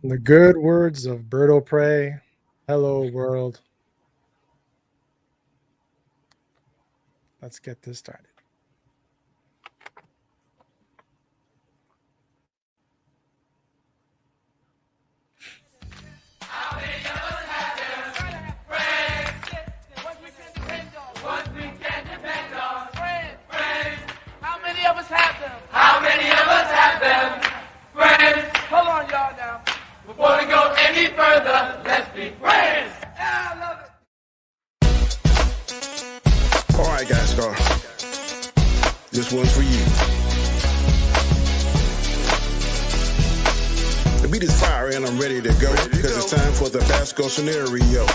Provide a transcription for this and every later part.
The good words of Berto Prey. Hello, world. Let's get this started. How many of us have them? How many of us have them? Friends. Hold on, y'all, now. Before we go any further, let's be friends. Yeah, I love it. All right, guys, Scar. This one's for you. The beat is fire and I'm ready to go because it's time for the Basco scenario.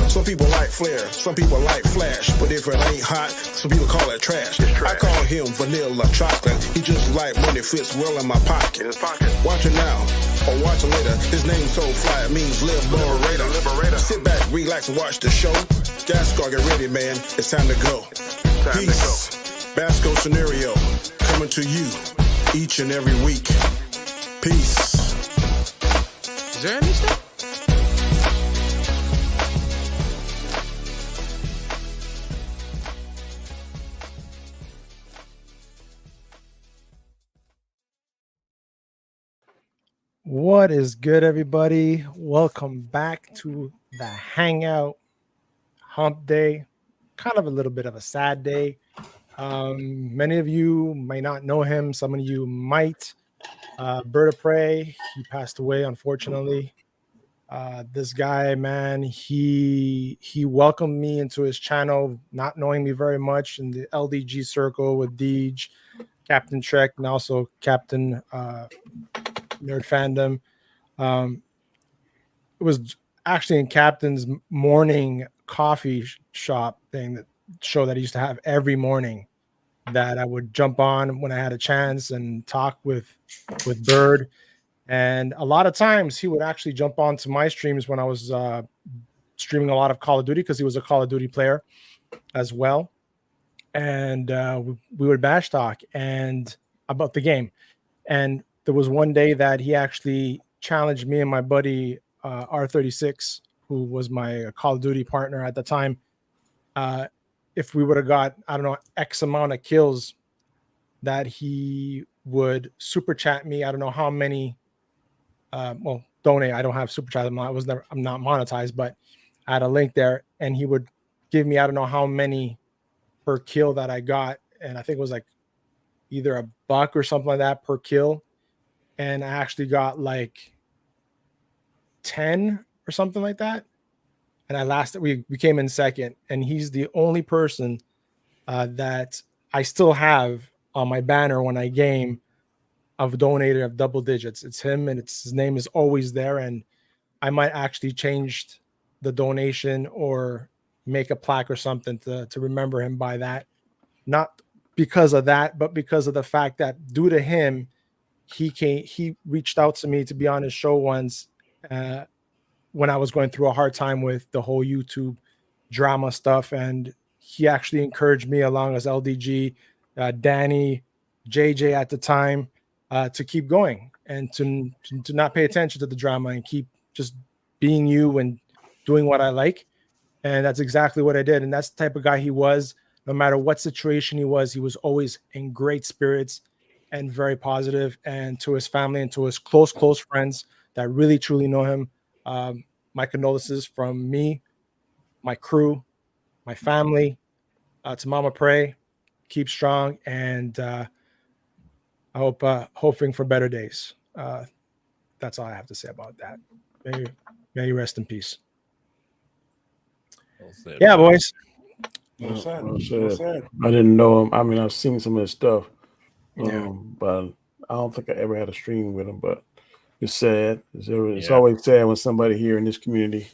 Some people like flair, some people like flash, but if it ain't hot, some people call it trash. I call him vanilla chocolate. He just like money fits well in my pocket. Watch it now or watch it later. His name's so fly, it means liberator. Sit back, relax, and watch the show. Gascar, get ready, man. It's time to go. Peace. Basco scenario coming to you each and every week. Peace. Is there any stuff? What is good, everybody? Welcome back to the Hangout Hump Day. Kind of a little bit of a sad day. Many of you may not know him. Some of you might. Bird of Prey, he passed away, unfortunately. This guy, man, he welcomed me into his channel, not knowing me very much in the LDG circle with Deej, Captain Trek, and also Captain Nerd Fandom. It was actually in Captain's morning coffee shop show that he used to have every morning that I would jump on when I had a chance and talk with Bird. And a lot of times he would actually jump onto my streams when I was streaming a lot of Call of Duty because he was a Call of Duty player as well. And we would bash talk and about the game. And there was one day that he actually challenged me and my buddy R36, who was my Call of Duty partner at the time. If we would have got, I don't know, X amount of kills, that he would super chat me. I don't know how many. Donate. I don't have super chat. I'm not monetized, but I had a link there, and he would give me, I don't know how many per kill that I got, and I think it was like either $1 or something like that per kill, and I actually got like 10 or something like that. And I lasted. We came in second, and he's the only person that I still have on my banner when I game of donated of double digits. It's him, and his name is always there. And I might actually change the donation or make a plaque or something to remember him by that. Not because of that, but because of the fact that due to him, he reached out to me to be on his show once. When I was going through a hard time with the whole YouTube drama stuff, and he actually encouraged me along as LDG, Danny, JJ at the time, to keep going and to not pay attention to the drama and keep just being you and doing what I like. And that's exactly what I did. And that's the type of guy he was. No matter what situation he was always in great spirits and very positive. And to his family and to his close friends that really truly know him, my condolences from me, my crew, my family, to Mama Pray. Keep strong, and I hope hoping for better days. That's all I have to say about that. May you rest in peace. Yeah, boys. Well said. I didn't know him. I mean, I've seen some of his stuff, but I don't think I ever had a stream with him. But it's sad. It's always sad when somebody here in this community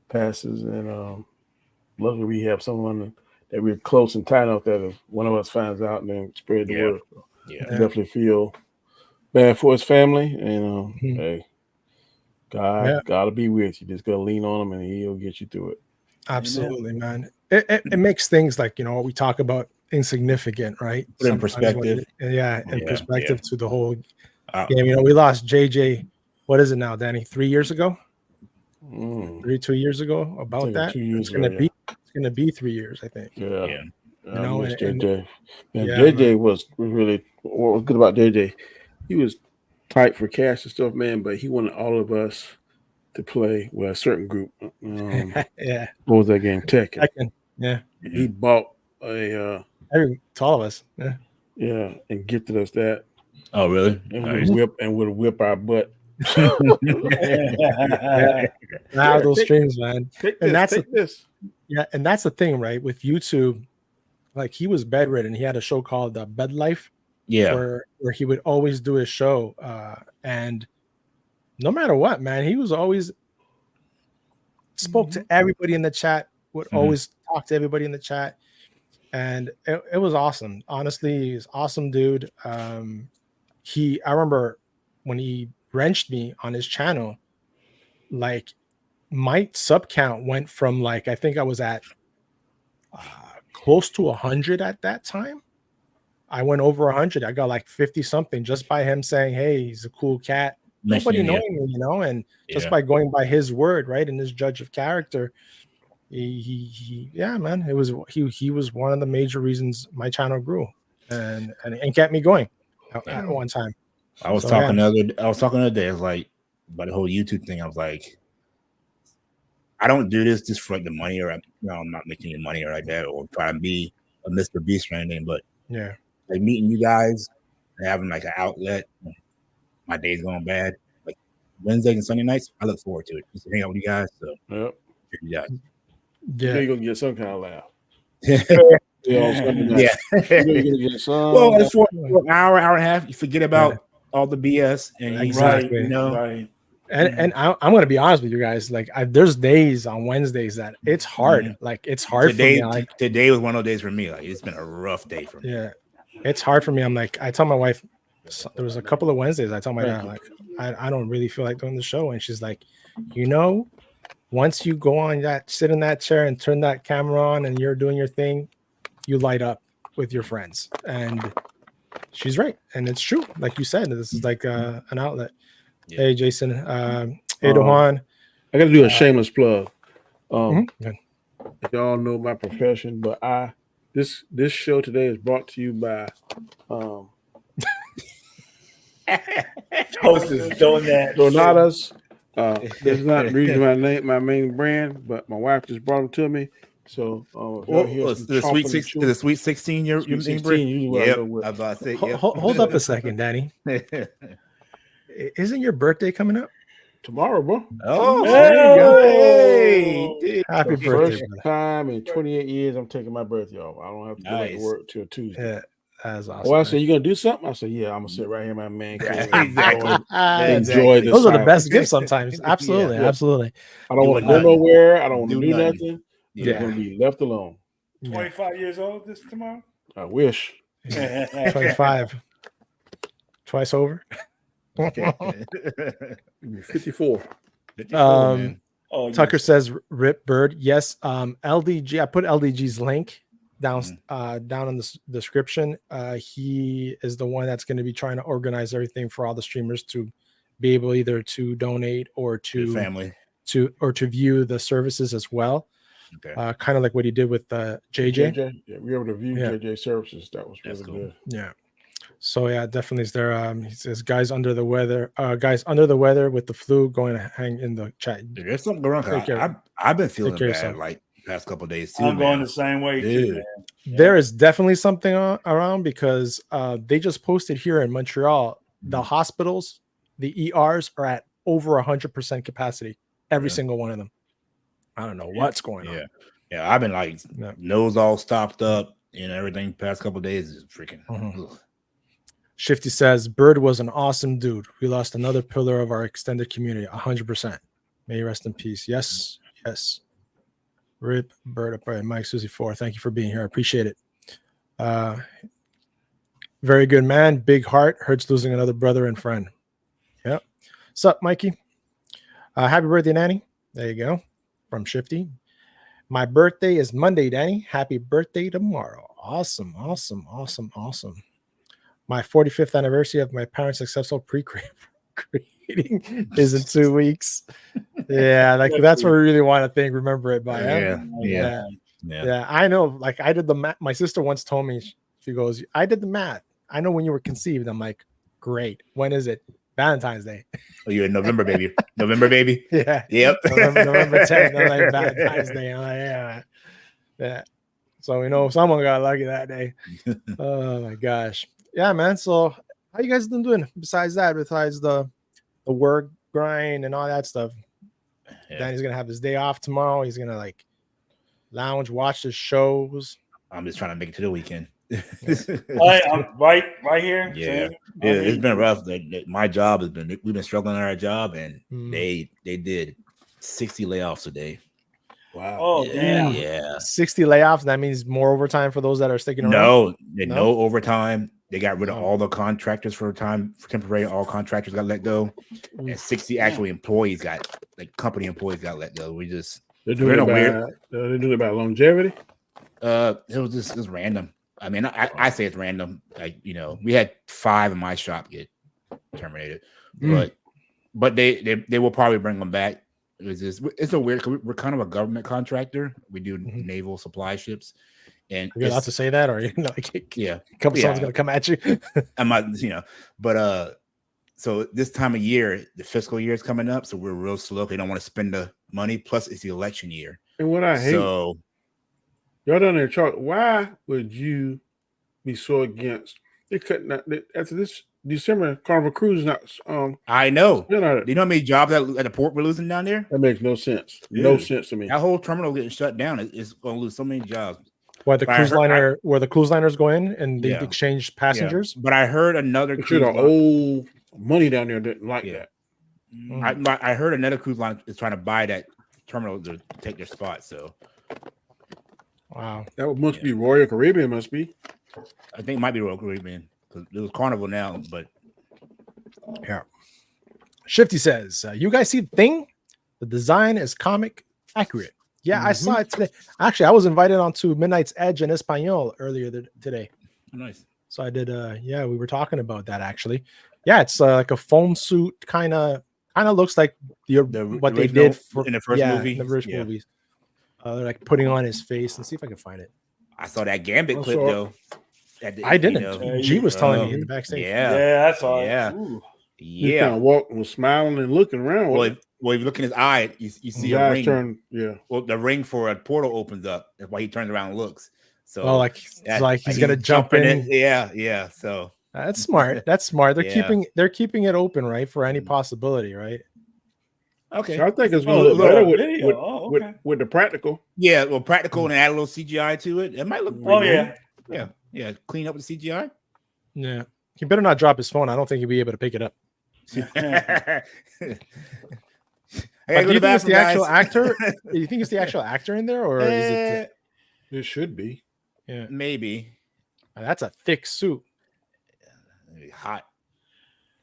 passes, and luckily we have someone that we're close and tight enough that if one of us finds out and then spread the word. I definitely feel bad for his family, and hey, gotta be with you. Just gotta lean on him, and he'll get you through it. Absolutely, man. It makes things like, what we talk about insignificant, right? In perspective. In perspective to the whole game. We lost JJ what is it now, Danny? 3 years ago? Mm. 2 years ago about that. 2 years It's gonna ago, be it's gonna be 3 years, I think. yeah. Yeah. I know, miss and JJ. Man, yeah, JJ man. was really what was good about JJ. He was tight for cash and stuff, man, but he wanted all of us to play with a certain group. Yeah, What was that game? Tekken. yeah. He bought a To all of us. Yeah. and gifted us that, Oh, really? and Nice. would whip our butt. Yeah. I have those streams, man. Take And this. Take this. Yeah, and that's the thing, right? With YouTube, like he was bedridden. He had a show called Bed Life, Yeah. where he would always do his show, and no matter what, man, he was always spoke to everybody in the chat. Would always talk to everybody in the chat, and it was awesome. Honestly, he's awesome, dude. I remember when he wrenched me on his channel, like my sub count went from like I think I was at close to 100 at that time. I went over 100. I got like 50 something just by him saying, "Hey, he's a cool cat." Nobody knowing me, and just by going by his word, right? And his judge of character, he yeah, man, it was he was one of the major reasons my channel grew and kept me going at one time. I was talking the other day. I was like, about the whole YouTube thing. I was like, I don't do this just for like the money, or I'm not making any money or like that, or trying to be a Mr. Beast or anything. But yeah, like meeting you guys and having like an outlet. My day's going bad. Like Wednesdays and Sunday nights, I look forward to it. Just to hang out with you guys. So Yep. you guys. Yeah, you're gonna get some kind of laugh. Yeah. You're gonna get some. Well, it's for an hour and a half. You forget about all the BS and exactly. You know. Right. And I'm going to be honest with you guys. Like, there's days on Wednesdays that it's hard. Like, it's hard for me. Like, today was one of those days for me. Like, it's been a rough day for me. Yeah, it's hard for me. I'm like, I tell my wife, there was a couple of Wednesdays. I tell my dad, like, I don't really feel like doing the show, and she's like, once you go on sit in that chair and turn that camera on, and you're doing your thing, you light up with your friends. And she's right, and it's true. Like you said, this is like an outlet. Yeah. Hey, Jason. Hey, Dohan. I got to do a shameless plug. Y'all know my profession, but this show today is brought to you by Hostess Donatas. That's not reading my main brand, but my wife just brought them to me. So the sweet 16 your main brand. Yep. I was about to say, hold up a second, Danny. Isn't your birthday coming up tomorrow, bro? Oh, hey, happy birthday! First time in 28 years, I'm taking my birthday off. I don't have to go back to work till Tuesday. Yeah, that's awesome. I said, "You gonna do something?" I said, "Yeah, I'm gonna sit right here in my man cave." Enjoy this. Those are the best gifts sometimes. Absolutely, absolutely. I don't want to go nowhere. I don't want to do nothing. You're gonna be left alone. 25 years old this tomorrow. I wish. 25. Twice over. 54. Tucker says Rip Bird. Yes. LDG. I put LDG's link down in the description. He is the one that's going to be trying to organize everything for all the streamers to be able either to donate or to family to view the services as well. Okay. Kind of like what he did with JJ. Yeah, we were able to view JJ services. That was really good. Yeah. So yeah, definitely is there. He says guys under the weather with the flu, going to hang in the chat. Dude, there's something going on. I've been feeling bad like the past couple of days too. I'm going the same way too, man. There is definitely something around because they just posted here in Montreal, the hospitals, the ERs are at over 100% capacity. Every single one of them. I don't know what's going on. Yeah, I've been like nose all stopped up and everything. Past couple of days is freaking. Shifty says Bird was an awesome dude. We lost another pillar of our extended community. 100%. May he rest in peace. Yes. Rip Bird upright. Mike Susie 4. Thank you for being here. I appreciate it. Very good man. Big heart. Hurts losing another brother and friend. Yep. What's up, Mikey? Happy birthday, Nanny. There you go. From Shifty. My birthday is Monday, Danny. Happy birthday tomorrow. Awesome. My 45th anniversary of my parents' successful creating is in 2 weeks. Yeah, like that's what we really want to remember it by. Yeah. I know. Like I did the math. My sister once told me, she goes, "I did the math. I know when you were conceived." I'm like, "Great. When is it? Valentine's Day." Oh, you're in November, baby. November, baby. Yeah. Yep. November 10th. I'm like Valentine's Day. I'm like, yeah. So we know someone got lucky that day. Oh my gosh. Yeah, man. So how you guys been doing besides that? Besides the work grind and all that stuff. Yeah. Danny's gonna have his day off tomorrow. He's gonna like lounge, watch the shows. I'm just trying to make it to the weekend. I'm right here. Yeah, it's been rough. My job has been. We've been struggling at our job, and they did 60 layoffs a day. Wow. Oh, damn. Yeah. 60 layoffs. That means more overtime for those that are sticking around. No overtime. They got rid of all the contractors for temporary. All contractors got let go, and 60 actual employees company employees got let go. They're doing it about longevity. It was just random. I mean, I say it's random. Like, we had 5 in my shop get terminated, but they will probably bring them back. It's a weird. We're kind of a government contractor. We do naval supply ships, and you're allowed to say that, or yeah, a couple someone's gonna come at you. I'm not, but so this time of year, the fiscal year is coming up, so we're real slow. They don't want to spend the money. Plus, it's the election year. And what I hate, y'all down there, Charlie. Why would you be so against? They cutting out after this December. Carnival Cruise is not. I know. Do you know how many jobs at the port we're losing down there? That makes no sense. Yeah. No sense to me. That whole terminal getting shut down is going to lose so many jobs. Where the cruise liners go in and they exchange passengers. Yeah. But I heard another cruise line, old money down there didn't like that. I heard another cruise line is trying to buy that terminal to take their spot. So, wow, that must be Royal Caribbean. Must be. I think it might be Royal Caribbean because it was Carnival now. But yeah, Shifty says, "You guys see the thing? The design is comic accurate." Yeah, I saw it today. Actually, I was invited onto Midnight's Edge in Espanol earlier today. Nice. So I did. We were talking about that actually. Yeah, it's like a foam suit, kind of looks like what they did in the first movie. In the first movies. They're like putting on his face. Let's see if I can find it. I saw that Gambit clip though. I didn't. G was telling me in the backstage. Yeah, that's all. Yeah, He kind of walking, smiling, and looking around. Well, if you look in his eye, you see a ring. Well, the ring for a portal opens up. That's why he turns around and looks. So, he's gonna jump in. Yeah. So that's smart. That's smart. They're keeping it open, right, for any possibility, right? Okay. So I think it's going to look better with the practical. Yeah, well, practical and add a little CGI to it. It might look. Yeah. Clean up the CGI. Yeah. He better not drop his phone. I don't think he'll be able to pick it up. Do you think it's the actual actor? Do you think it's the actual actor in there, or is it? It should be. Yeah, maybe. That's a thick suit. Hot.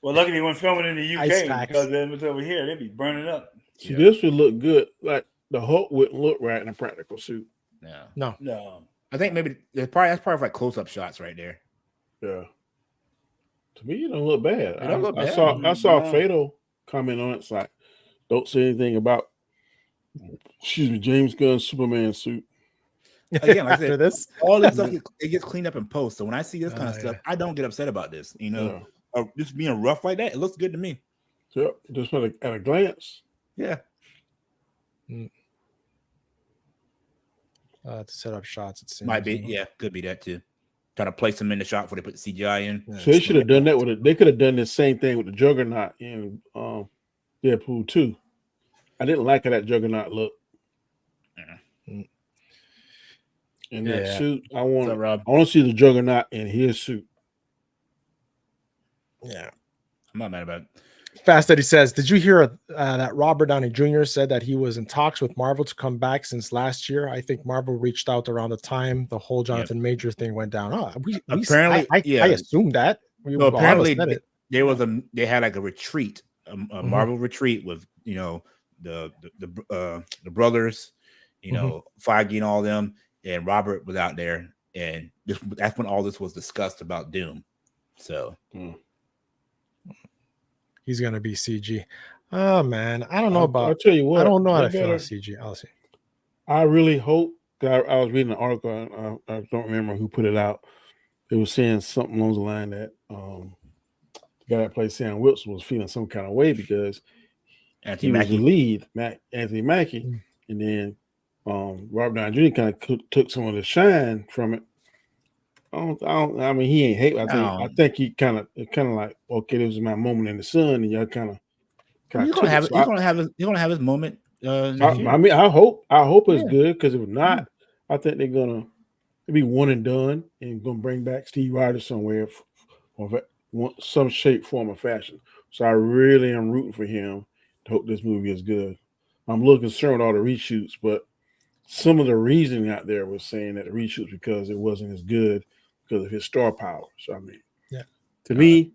Well, luckily when filming in the UK, because then it's over here, they'd be burning up. See, this would look good. Like the Hulk wouldn't look right in a practical suit. No. I think maybe that's probably like close-up shots right there. Yeah. To me, it don't look bad. It don't look bad. I saw Fatal comment on it. It's like, don't say anything about, James Gunn's Superman suit. Again, like I said, all this stuff it gets cleaned up in post. So when I see this kind of stuff, I don't get upset about this. Just being rough like that, it looks good to me. Yep, just at a glance. Yeah. To set up shots, it seems. Might be, could be that too. Trying to place them in the shot before they put the CGI in. So they should have done that with it. They could have done the same thing with the Juggernaut in Deadpool 2. I didn't like how that Juggernaut looked. In that suit, I want to see the Juggernaut in his suit. Yeah, I'm not mad about it. Fast Eddie says, did you hear that Robert Downey Jr. said that he was in talks with Marvel to come back since last year? I think Marvel reached out around the time the whole Jonathan Major thing went down. Apparently, I assumed that. Apparently, they had like a retreat, a Marvel retreat with the brothers, Feige and all them, and Robert was out there, and that's when all this was discussed about Doom. So. he's gonna be CG. Oh man, I don't know about. I'll tell you what. I don't know how to feel about CG. I'll see. I really hope. I was reading an article. I don't remember who put it out. It was saying something along the line that the guy that played Sam Wilson was feeling some kind of way because he was the lead, Anthony Mackie, and then Robert Downey Jr. kind of took some of the shine from it. I mean, he ain't hate. I think he kind of like, okay, this is my moment in the sun, and y'all kind of. You're gonna have his moment. I mean, I hope it's good because if not, I think they're gonna be one and done and gonna bring back Steve Rogers somewhere or some shape, form, or fashion. So I really am rooting for him to hope this movie is good. I'm a little concerned with all the reshoots, but some of the reasoning out there was saying that the reshoots because it wasn't as good because of his star power. So I mean, to me,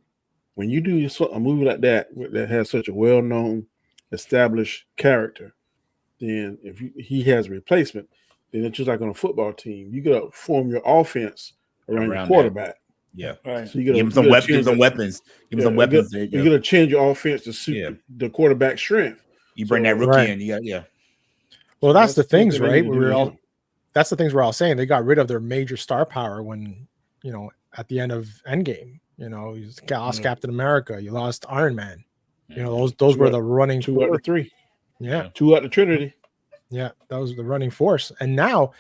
when you do a movie like that has such a well-known, established character, then if he has a replacement, then it's just like on a football team. You got to form your offense around your quarterback. Yeah, right. So give him some weapons. Give him some weapons. You're gonna change your offense to suit the quarterback's strength. You bring that rookie in. Well, that's the things, right? That's the things we're all saying. They got rid of their major star power when at the end of Endgame. You lost Captain America. You lost Iron Man. Those were the running 2 out of 3. Yeah, 2 out of Trinity. Yeah, that was the running force. And now,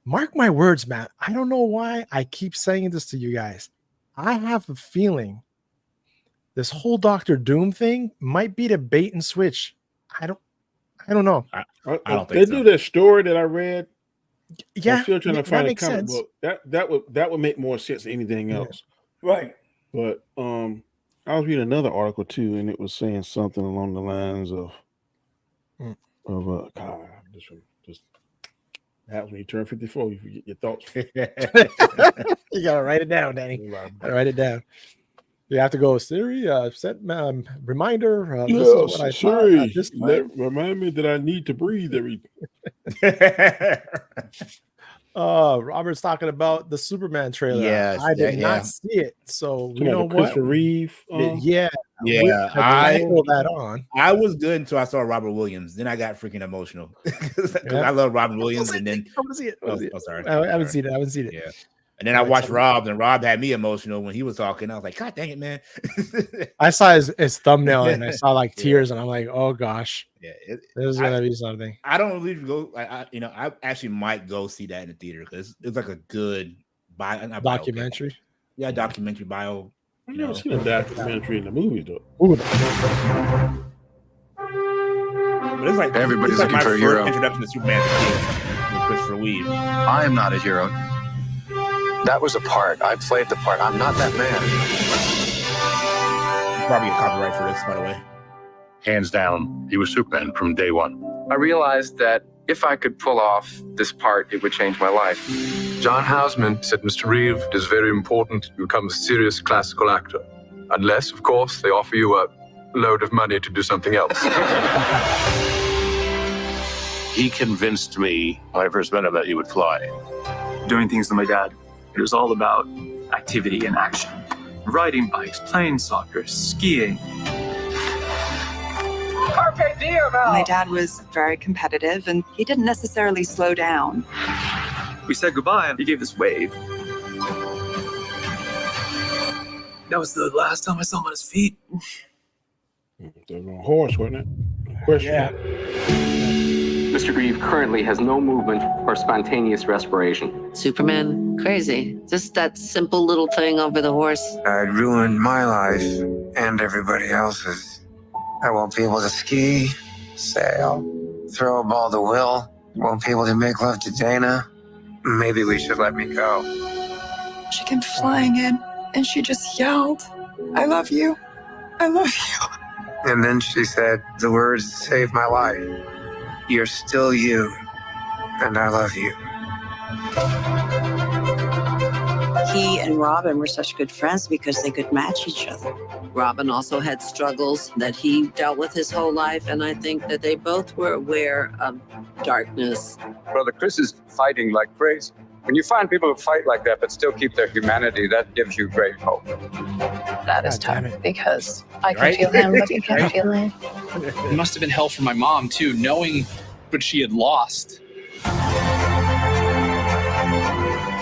mark my words, Matt. I don't know why I keep saying this to you guys. I have a feeling this whole Doctor Doom thing might be the bait and switch. I don't know. I don't think they do that story that I read. Yeah, I'm still trying to find a comic book. That would make more sense than anything else. Right. But I was reading another article too, and it was saying something along the lines of God, just happens when you turn 54, you forget your thoughts. You gotta write it down, Danny. Write it down. You have to go, Siri, set reminder. This is what I Siri, remind me that I need to breathe every. Robert's talking about the Superman trailer. Yes, I did not see it. So you know what? Christopher Reeve. I pulled that on. I was good until I saw Robert Williams. Then I got freaking emotional because I love Robert Williams. And then I want to see it. Sorry, I haven't seen it. Yeah. And then I watched Rob, and Rob had me emotional when he was talking. I was like, God dang it, man. I saw his thumbnail and I saw like tears, and I'm like, oh gosh. Yeah, this is gonna be something. I don't really go. I actually might go see that in the theater because it's like a good documentary. Yeah, documentary bio. I've never seen a documentary in the movies though. But it's like everybody's looking for a hero. Introduction to Superman with Christopher Reeve. I am not a hero. That was a part. I played the part. I'm not that man. Probably a copyright for this, by the way. Hands down, he was Superman from day one. I realized that if I could pull off this part, it would change my life. John Houseman said, Mr. Reeve, it is very important you become a serious classical actor. Unless, of course, they offer you a load of money to do something else. He convinced me when I first met him that he would fly. Doing things with my dad. It was all about activity and action. Riding bikes, playing soccer, skiing. Carpe diem, Al. My dad was very competitive, and he didn't necessarily slow down. We said goodbye, and he gave this wave. That was the last time I saw him on his feet. They're on a horse, wasn't it? Question. Yeah. Mr. Reeve currently has no movement or spontaneous respiration. Superman, crazy. Just that simple little thing over the horse. I'd ruined my life and everybody else's. I won't be able to ski, sail, throw a ball to Will. Won't be able to make love to Dana. Maybe we should let me go. She came flying in, and she just yelled, I love you. I love you. And then she said the words that saved my life. You're still you, and I love you. He and Robin were such good friends because they could match each other. Robin also had struggles that he dealt with his whole life, and I think that they both were aware of darkness. Brother Chris is fighting like crazy. When you find people who fight like that but still keep their humanity, that gives you great hope. That is tough because I can feel him, but he can't feel me. It must have been hell for my mom, too, knowing what she had lost.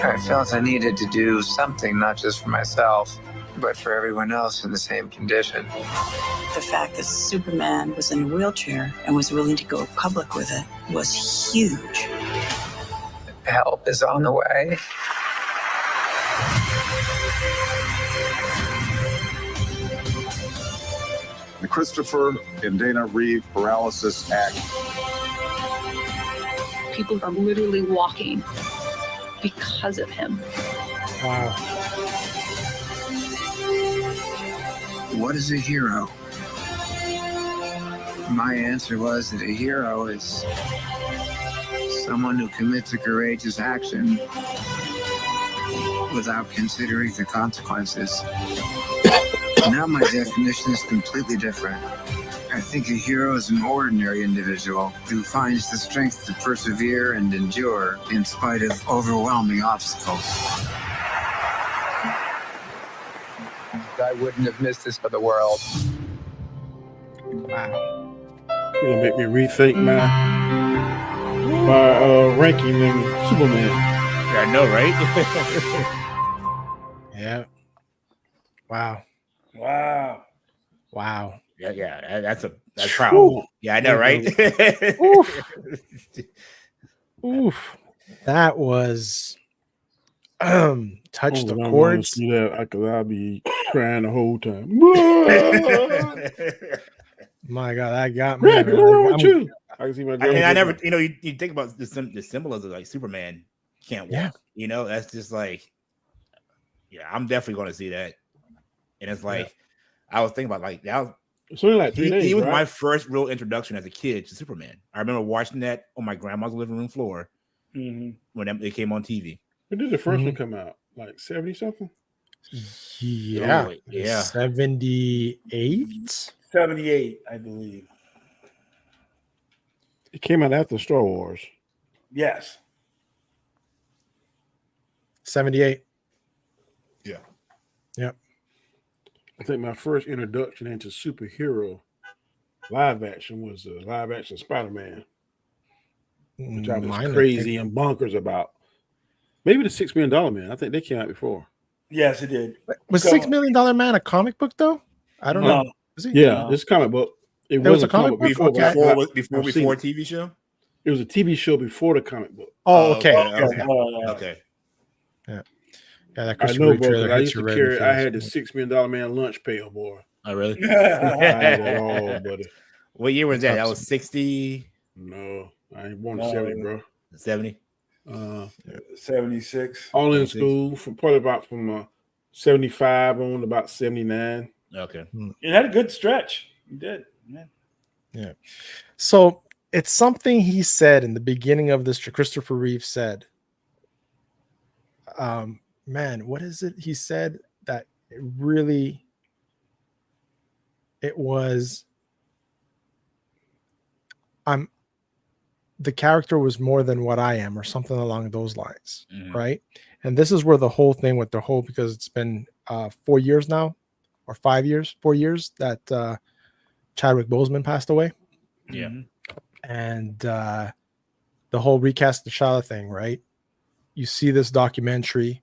I felt I needed to do something, not just for myself, but for everyone else in the same condition. The fact that Superman was in a wheelchair and was willing to go public with it was huge. Help is on the way. The Christopher and Dana Reeve Paralysis Act. People are literally walking because of him. Wow. What is a hero? My answer was that a hero is someone who commits a courageous action without considering the consequences. Now my definition is completely different. I think a hero is an ordinary individual who finds the strength to persevere and endure in spite of overwhelming obstacles. I wouldn't have missed this for the world. Wow. It's gonna make me rethink my ranking in Superman. Yeah, I know, right? Yeah. Wow. Wow. Wow. Yeah, that's proud. Yeah, I know, right? Oof. Oof. That was touched the chords. See that I'll be crying the whole time. My God, that got me. Rick, what's wrong with you? I can see my girl. I never, you think about the symbolism, like Superman can't walk. Yeah. You know, that's just like, yeah, I'm definitely going to see that. And it's like, I was thinking about like that. It's only like 3 days. He was right? my first real introduction as a kid to Superman. I remember watching that on my grandma's living room floor when it came on TV. When did the first one come out? Like 70 something? Yeah. Oh, yeah. 78? 78, I believe. It came out after Star Wars. Yes. 78. Yeah. Yep. I think my first introduction into superhero live action was a live action Spider-Man, which I was crazy and bonkers about. Maybe the $6 Million Man. I think they came out before. Yes, it did. Was $6 Million Man a comic book though? I don't know. Was it? Yeah, this comic book. It was a comic book before a TV show. It was a TV show before the comic book. Oh, okay. Okay. Yeah. Yeah, that I Christopher know, bro. I used to carry. carry. I had the $6 Million Man lunch pail, boy. Oh, really? I had it all, buddy. What year was that? That was 60. No, I ain't born in 70, bro. 70. 76. All in school from 75 on to about 79. Okay. You had a good stretch. You did. Yeah. So it's something he said in the beginning of this. Christopher Reeve said, man, what is it? He said that it was, the character was more than what I am, or something along those lines. Right. And this is where the whole thing with because it's been 4 years now, or 4 years that Chadwick Boseman passed away. Yeah. And the whole recast T'Challa thing, right? You see this documentary.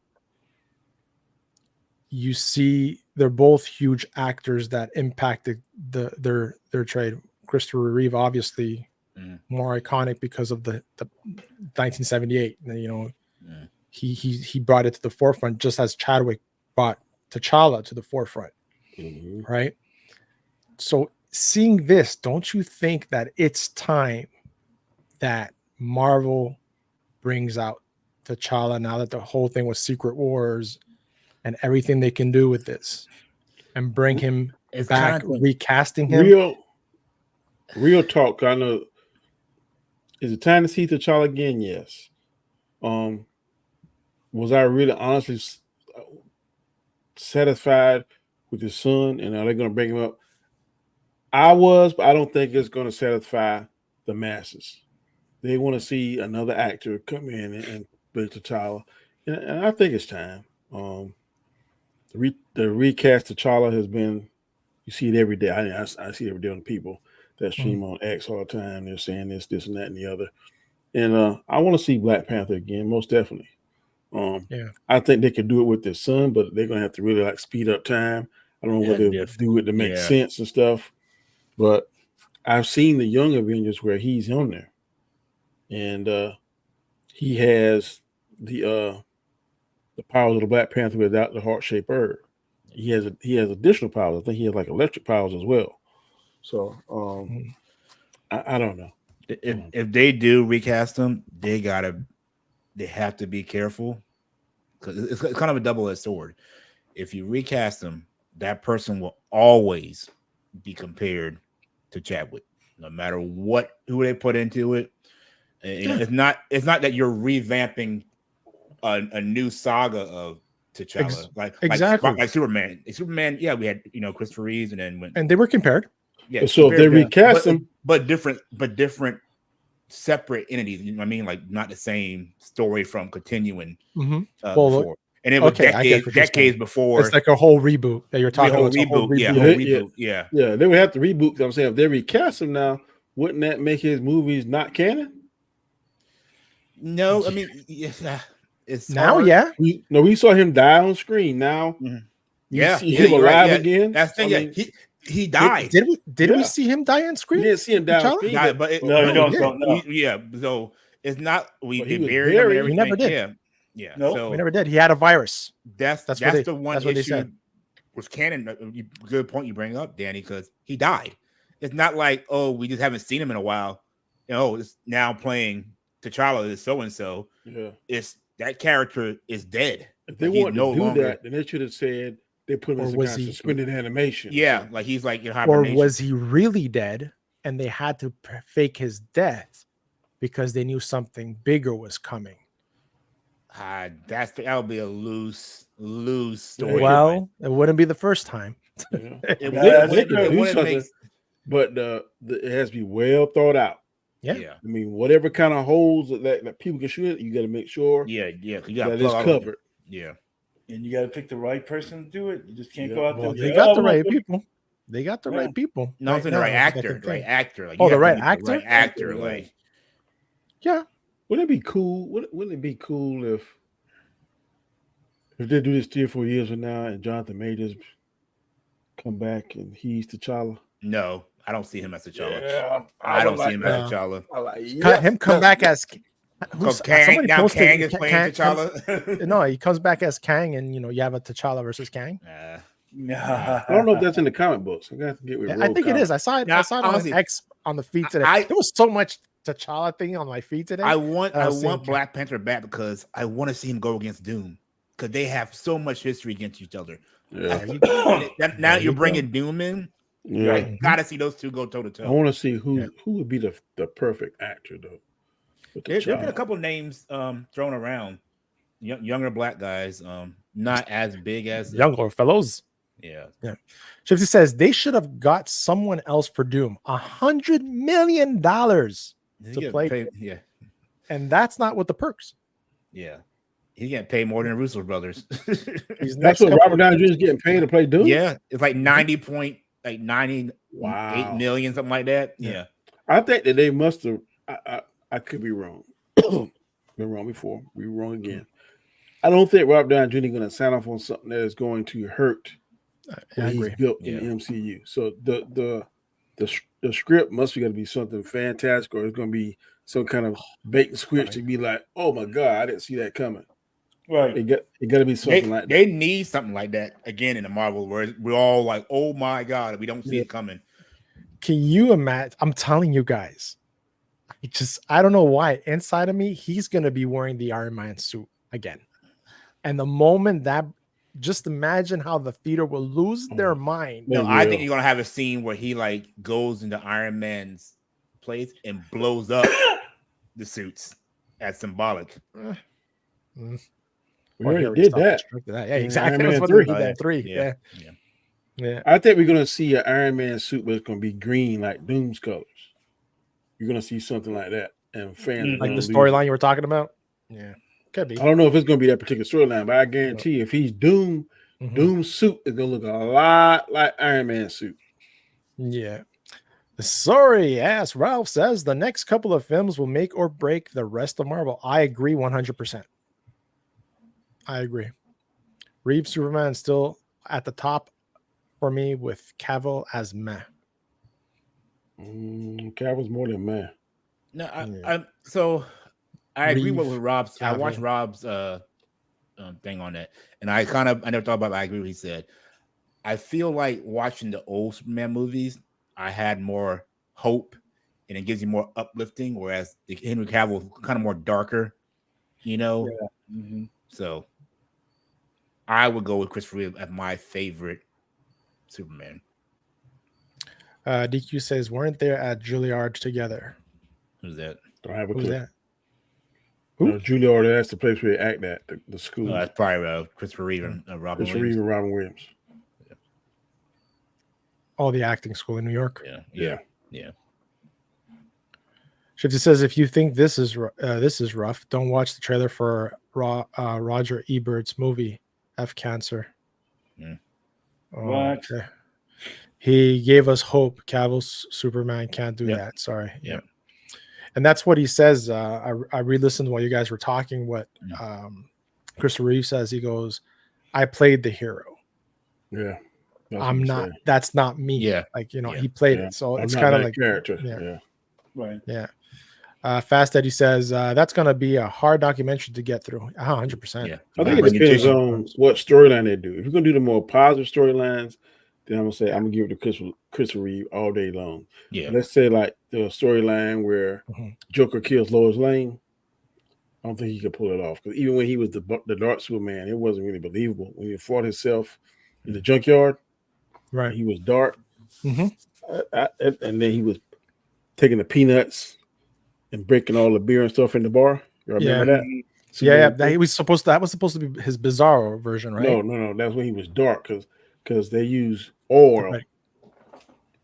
You see they're both huge actors that impacted their trade. Christopher Reeve, obviously, more iconic because of the 1978. You know, he brought it to the forefront, just as Chadwick brought T'Challa to the forefront, right? So seeing this, don't you think that it's time that Marvel brings out T'Challa, now that the whole thing was Secret Wars and everything they can do with this, and bring him back, recasting him? Real talk. I know. Is it time to see T'Challa again? Yes. Was I really honestly satisfied with his son, and are they going to bring him up? I was, but I don't think it's going to satisfy the masses. They want to see another actor come in and play T'Challa, and I think it's time. the recast T'Challa has been. You see it every day. I see it every day on people that stream on X all the time. They're saying this, and that, and the other. And I want to see Black Panther again, most definitely. I think they could do it with their son, but they're gonna have to really like speed up time. I don't know what they'll do it to make sense and stuff. But I've seen the Young Avengers where he's on there, and he has the powers of the Black Panther without the heart-shaped herb. He has additional powers. I think he has like electric powers as well. So I don't know. If they do recast them, they have to be careful because it's kind of a double-edged sword. If you recast them, that person will always be compared to Chadwick, no matter who they put into it. And it's not that you're revamping a new saga of T'Challa, like Superman. Superman, yeah, we had Christopher Reeve, and they were compared. Yeah, so if they recast them, but different separate entities. You know what I mean? Like not the same story from continuing before. And it was decades before. It's like a whole reboot that you're talking about. Reboot. Yeah. They would have to reboot. I'm saying if they recast him now, wouldn't that make his movies not canon? No, I mean, it's now. hard. Yeah, we saw him die on screen. Now, you see him alive again. That's the thing. He died. Did we see him die on screen? We didn't see him die on screen. So it's not. We buried him. We never did. Yeah. No, so we never did. He had a virus. That's the one issue with canon. Good point you bring up, Danny, because he died. It's not like, oh, we just haven't seen him in a while. It's now playing T'Challa is so and so. Yeah, it's that character is dead. If they wanted to do that, then they should have said they put him in suspended animation. Yeah, like he's like in hibernation. Or was he really dead and they had to fake his death because they knew something bigger was coming? That would be a loose story. Well, it wouldn't be the first time. It wouldn't make, but it has to be well thought out. Yeah. I mean, whatever kind of holes that people can shoot it, you got to make sure. Yeah, you that it's covered. Yeah, and you got to pick the right person to do it. You just can't go out there. They got the right people. They got the right people. No, the right actor. Right actor. Like, the right actor. Right actor. Like, yeah. Wouldn't it be cool? Wouldn't it be cool if they do this 3 or 4 years from now and Jonathan Majors come back and he's T'Challa? No, I don't see him as T'Challa. Yeah, I don't see him as T'Challa. Cut him come back as Kang. Now Kang is playing T'Challa. No, he comes back as Kang, and you have a T'Challa versus Kang. I don't know if that's in the comic books. I got to get with. I think it is. I saw it. I saw it on X on the feed today. There was so much T'Challa thing on my feed today. I want Black Panther back because I want to see him go against Doom because they have so much history against each other. Yeah. Now you're bringing Doom in. Yeah, I gotta see those two go toe to toe. I want to see who would be the perfect actor though. There's been a couple names thrown around, younger black guys, not as big as younger fellows. Yeah. Shifty says they should have got someone else for Doom. $100 million to play. Yeah, and that's not with the perks. Yeah, he's getting paid more than the Russo brothers. That's what Robert Downey Jr. is getting paid to play Doom. Yeah, it's like 98 million, something like that. Yeah, I think that they must have. I could be wrong. Been wrong before. Be wrong again. I don't think Robert Downey Jr. is going to sign off on something that is going to hurt what he's built in the MCU. So the script must be going to be something fantastic, or it's going to be some kind of bait and switch to be like, oh my god, I didn't see that coming. Right. It got to be something like that. They need something like that again in the Marvel, where we're all like, oh my god, we don't see it coming. Can you imagine? I'm telling you guys. I don't know why. Inside of me, he's going to be wearing the Iron Man suit again. And the moment that, just imagine how the theater will lose their mind. No, I think you're going to have a scene where he like goes into Iron Man's place and blows up the suits as symbolic. We already did that. Yeah, exactly. Iron Man 3. Yeah. I think we're going to see an Iron Man suit, but it's going to be green like Doom's colors. You're going to see something like that. And fans like the storyline you were talking about? Yeah. Could be. I don't know if it's going to be that particular storyline, but I guarantee if he's Doom, Doom suit is gonna look a lot like Iron Man suit. Yeah. Sorry ass Ralph says the next couple of films will make or break the rest of Marvel. I agree 100%. I agree. Reeve Superman still at the top for me with Cavill as meh. Cavill's more than meh. No, I agree with Rob's. Cavill. I watched Rob's thing on that, and I never thought about it, but I agree with what he said. I feel like watching the old Superman movies, I had more hope, and it gives you more uplifting, whereas the Henry Cavill is kind of more darker, you know. Yeah. Mm-hmm. So I would go with Christopher Reeve as my favorite Superman. DQ says, weren't there at Juilliard together? Who's that? Don't have a Who's clue. that? No, Juilliard, that's the place where they act at, the school. No, that's probably Christopher Reeve and Robin Christopher Williams. Reeve and Robin Williams. Oh, the acting school in New York. Yeah. Shifty says, if you think this is rough, don't watch the trailer for Roger Ebert's movie F Cancer. What? Okay. He gave us hope. Cavill's Superman can't do that. Sorry. Yeah. And that's what he says. I re-listened while you guys were talking. What Christopher Reeve says. He goes, "I played the hero. Yeah, I'm not. Saying. That's not me. Yeah, like he played it. So it's kind of like character. Yeah, right. Yeah. Fast Eddie says that's going to be a hard documentary to get through. 100%. Yeah, I think it depends on what storyline they do. If you're going to do the more positive storylines, then I'm gonna give it to Christopher Reeve all day long. Yeah. Let's say like the storyline where Joker kills Lois Lane. I don't think he could pull it off, because even when he was the Dark Superman, it wasn't really believable. When he fought himself in the junkyard, right? He was dark, and then he was taking the peanuts and breaking all the beer and stuff in the bar. You remember that? Yeah. That was supposed to be his Bizarro version, right? No. That's when he was dark, because they used oil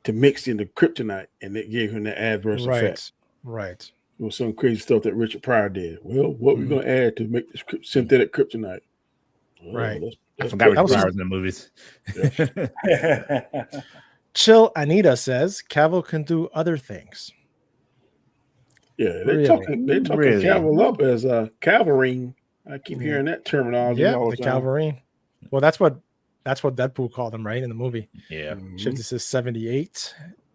to mix in the kryptonite, and it gave him the adverse effect. Right. It was some crazy stuff that Richard Pryor did. Well, what we're going to add to make this synthetic kryptonite? Right. I forgot Richard Pryor was in the movies. Chill Anita says Cavill can do other things. Yeah, they're talking Cavill up as Calvarine. I keep hearing that terminology. Yeah, all the the time. Calvarine. Well, that's what Deadpool called him, right, in the movie. Yeah. Shifty says 78.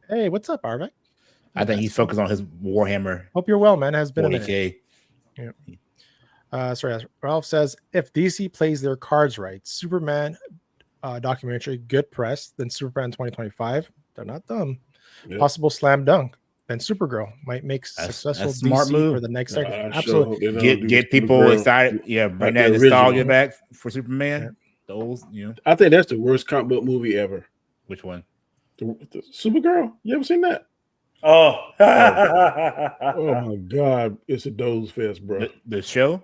Hey, what's up, Arvik? I think he's focused on his Warhammer. Hope you're well, man. It has been 40K. a minute. Yeah. Sorry, Ralph says if DC plays their cards right, Superman documentary, good press, then Superman 2025. They're not dumb. Yep. Possible slam dunk. Then Supergirl might make successful smart DC move for the next decade. Absolutely. Get people excited. Yeah, bring that nostalgia back for Superman. Yeah. Those, I think that's the worst comic book movie ever. Which one? The Supergirl. You ever seen that? Oh. Oh my God. It's a doze fest, bro. The show?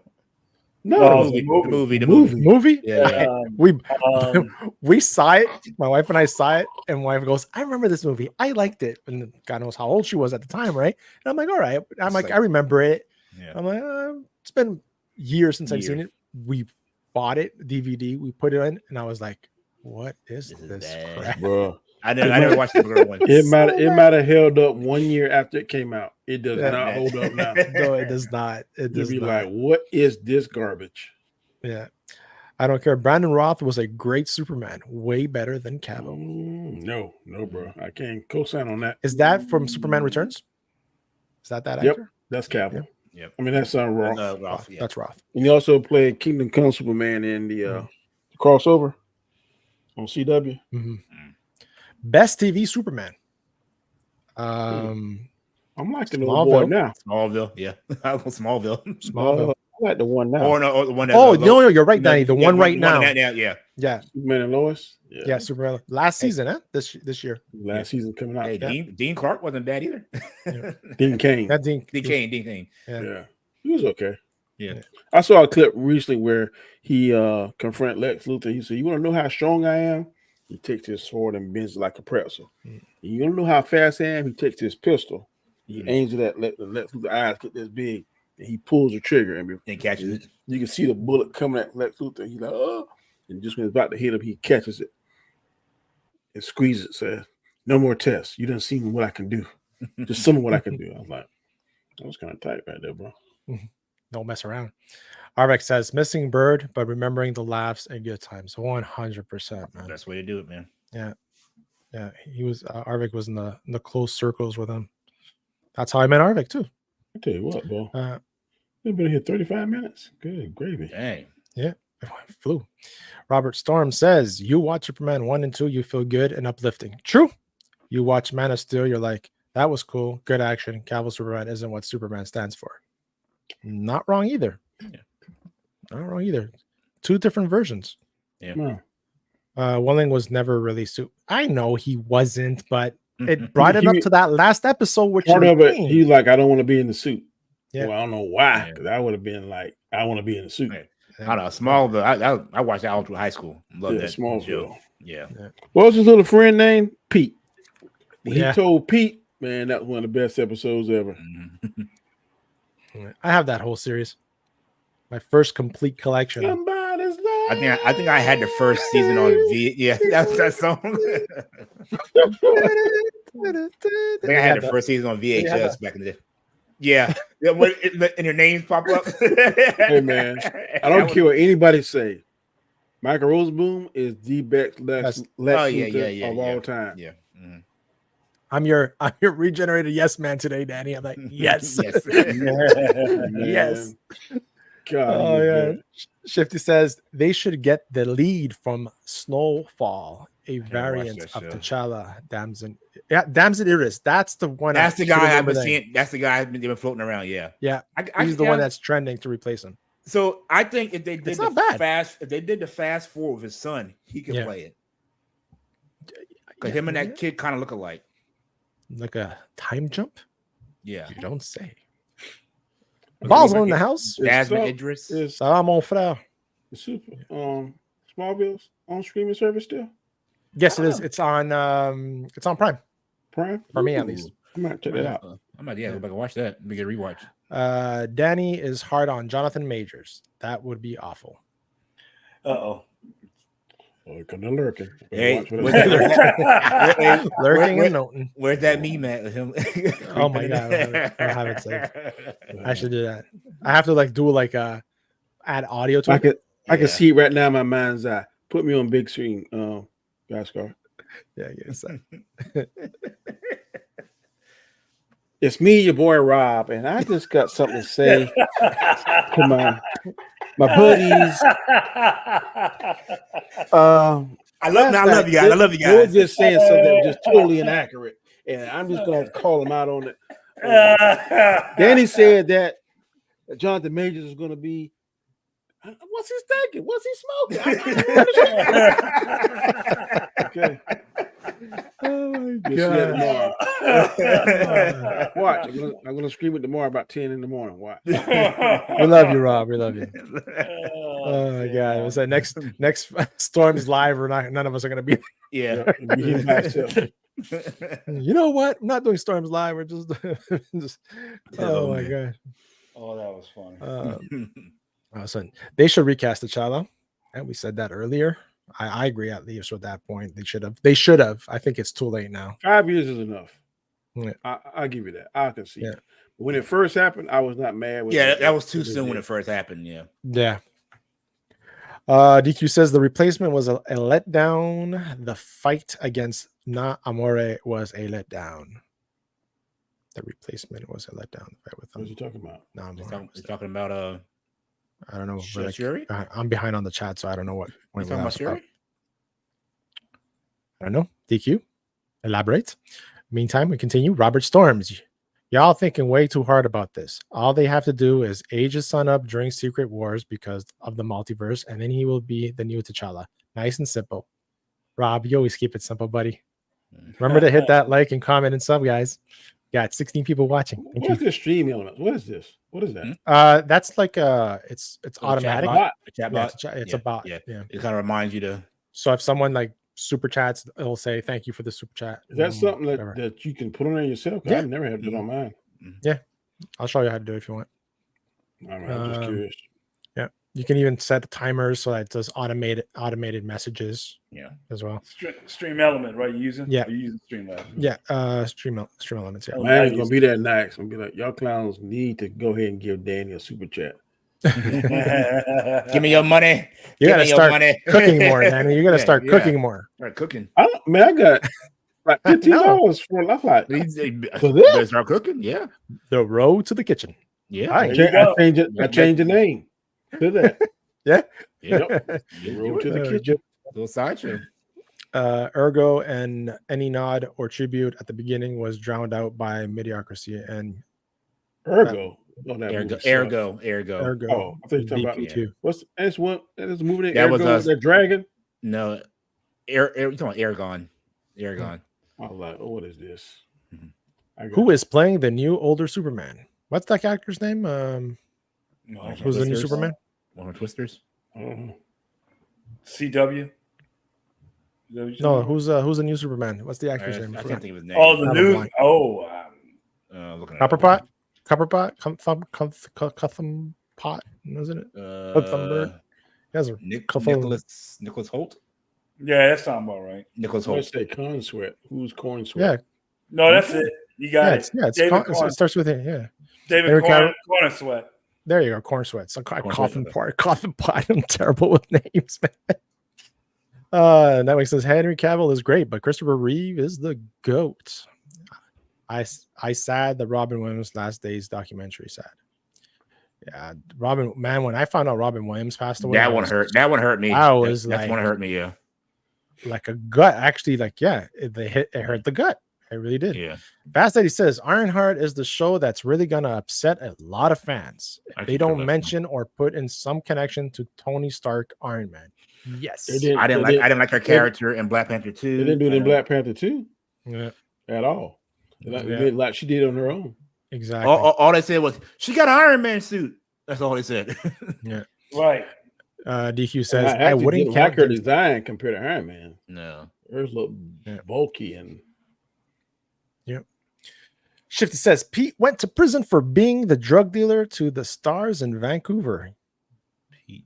No, the movie. Yeah. We saw it. My wife and I saw it, and my wife goes, I remember this movie. I liked it. And God knows how old she was at the time, right? And I'm like, all right. I'm like, I remember it. Yeah. I'm like, it's been years since I've seen it. We bought it, DVD, we put it in, and I was like, what is this crap? Bro. I never watched the girl one. It might have held up 1 year after it came out. It does not hold up now. No, it does not. It does be not. like, what is this garbage? Yeah. I don't care. Brandon Roth was a great Superman, way better than Cavill. No, bro. I can't co-sign on that. Is that from Superman Returns? Is that actor? Yep, that's Cavill. Yep. I mean, that's Roth. Roth, yeah. That's Roth. And he also played Kingdom Come Superman in the crossover on CW. Mm-hmm. Best TV Superman. I'm liking the old boy now. Smallville, yeah. I go Smallville. Smallville. I like the one now. Or the one that. Oh no, you're right, Danny. The one right now. Yeah. Superman and Lois. Yeah, Superman. Last season, huh? This year. Last season coming out. Hey, Dean Clark wasn't bad either. Dean Cain. Dean Cain. Yeah. He was okay. Yeah. I saw a clip recently where he confronted Lex Luthor. He said, "You want to know how strong I am?" He takes his sword and bends it like a pretzel. You want to know how fast I am? He takes his pistol. He aims it at Lex Luthor's eyes get this big, and he pulls the trigger and catches it. You can see the bullet coming at Lex Luthor. He's like, "Oh!" And just when it's about to hit him, he catches it and squeezes it. Says, "No more tests. You done seen what I can do. Just some of what I can do." I was like, that was kind of tight right there, bro. Don't mess around. Arvek says, missing Bird, but remembering the laughs and good times. 100%, man. Best way to do it, man. Yeah. Yeah. He was, Arvek was in the close circles with him. That's how I met Arvek, too. I tell you what, bro. We've been here 35 minutes. Good gravy. Dang. Yeah. It flew. Robert Storm says, you watch Superman 1 and 2, you feel good and uplifting. True. You watch Man of Steel, you're like, that was cool. Good action. Cavill Superman isn't what Superman stands for. Not wrong either. Yeah. Not wrong either. Two different versions. Yeah. Welling was never really I know he wasn't, but it brought it up to that last episode, which part of it, he like, I don't want to be in the suit. Yeah. Well, I don't know why, because I would have been like, I want to be in the suit. I don't know. Smallville. I watched that all through high school. Love that Smallville. show. Yeah. What was his little friend name? Pete. When Yeah. he told Pete, man, that was one of the best episodes ever. I have that whole series. My first complete collection. Somebody's there. I think I had the first season on V. Yeah, that's that song. I think I had the first season on VHS back in the day. Yeah. And your names pop up. Hey, man, I don't care what anybody say. Michael Rosenbaum is the best Lex Luthor of all time. Yeah. I'm your regenerated yes man today, Danny. I'm like, yes. Yes. God, oh yeah. Shifty says they should get the lead from Snowfall, a variant of T'Challa. Damson Idris. That's the one. That's the guy I've been seeing. That's the guy they've been floating around. Yeah. Yeah. He's the one that's trending to replace him. So I think if they did the fast forward with his son, he could play it. Because him and that kid kind of look alike. Like a time jump? Yeah. You don't say. Balls in the house. Jasmine Idris. Salam mon frère. Super. Smallville's on streaming service still? Yes, it is. It's on Prime. Prime? For me, at least. I might check that out. I might go back and watch that. Let me get a rewatch. Danny is hard on Jonathan Majors. That would be awful. Uh-oh. Oh, kind of lurking. Hey, lurking and noting. Where's that meme at with him? Oh my god, I have it saved. I should do that. I have to do add audio to it. I can see it right now in my mind's eye. Put me on big screen, Gascar. Yeah, yes. It's me, your boy Rob, and I just got something to say to my buddies. I love you guys. I love you guys. You're just saying something just totally inaccurate, and I'm just gonna call him out on it. Danny said that Jonathan Majors is gonna be. What's he thinking? What's he smoking? Okay. Oh my God. Watch. I'm gonna scream it tomorrow about 10 in the morning. Watch. We love you, Rob. We love you. Oh my god. It was that next Storm's live or not, none of us are gonna be. Yeah. You know what? I'm not doing Storms live. We're just oh my god. Oh, that was funny. So they should recast T'Challa. And we said that earlier. I agree at least with that point. They should have. I think it's too late now. 5 years is enough. Yeah. I'll give you that. I can see it. When it first happened, I was not mad with that was too soon when it first happened. Yeah. Yeah. DQ says the replacement was a letdown. The fight against Na Amore was a letdown. The replacement was a letdown. What are you talking about? No, he's talking about I don't know. Shuri? I'm behind on the chat, so I don't know what. You talking about Shuri? I don't know. DQ, elaborate. Meantime, we continue. Robert Storms. Y'all thinking way too hard about this. All they have to do is age his son up during Secret Wars because of the multiverse, and then he will be the new T'Challa. Nice and simple. Rob, you always keep it simple, buddy. Remember to hit that like and comment and sub, guys. Got 16 people watching. What's this stream element? What is this? What is that? That's like it's automatic. A chat bot. It's a bot. Yeah. It kind of reminds you to. So if someone super chats, it'll say thank you for the super chat. Is that something that you can put on there yourself? Yeah. I've never had it on mine. Yeah, I'll show you how to do it if you want. I'm just curious. Yeah, You can even set timers so that it does automated messages. Yeah, as well. Stream Element, right? You using? Yeah, Or you using Stream Element? Yeah, Stream Elements. Yeah, I ain't gonna be that nice. I'm gonna be like, y'all clowns need to go ahead and give Danny a super chat. Give me your money. You gotta start money. cooking more, Danny. You gotta start cooking more. Start cooking. I got like $15 for life. Like, better start cooking. Yeah, the road to the kitchen. Yeah, I changed the name to that. Yeah. Yep. The road to the kitchen. Little sideshow. Ergo and any nod or tribute at the beginning was drowned out by mediocrity and Ergo. Ergo. Oh, I thought you were talking about BP2. What's this one? This movie That was us. The dragon. No, you talking about Aragon? Aragon. I was like, oh, what is this? Who is playing the new older Superman? What's that character's name? Who's the new Superman? One of Twisters. CW. No, who's the new Superman? What's the actor's name? I can't think of his name. Oh, the new. Oh, Copperpot. Cutham Pot, isn't it? Nicholas Holt. Yeah, that sounds about right. Nicholas Holt. I Holt. say Corn Sweat. Who's Corn Sweat? Yeah. No, that's it. You got it. It starts with it. Yeah. David Corn Sweat. There you go, Corn Sweat. So Coffin Pot. I'm terrible with names, man. That makes sense. Henry Cavill is great, but Christopher Reeve is the GOAT. I sad the Robin Williams Last Days documentary sad. Yeah, Robin, man, when I found out Robin Williams passed away, that one hurt. That one hurt me. That's one hurt me. Yeah, like a gut. Actually, like it hurt the gut. It really did. Yeah. Fast Eddie says Ironheart is the show that's really gonna upset a lot of fans. If they don't mention or put in some connection to Tony Stark, Iron Man. Yes, I didn't like her character in Black Panther 2. They didn't do it in Black Panther 2. Yeah, at all. Like she did on her own. Exactly. All they said was she got an Iron Man suit. That's all they said. Yeah. Right. DQ says I wouldn't like her design compared to Iron Man. No. Hers look bulky and. Yep. Shifty says Pete went to prison for being the drug dealer to the stars in Vancouver. Pete.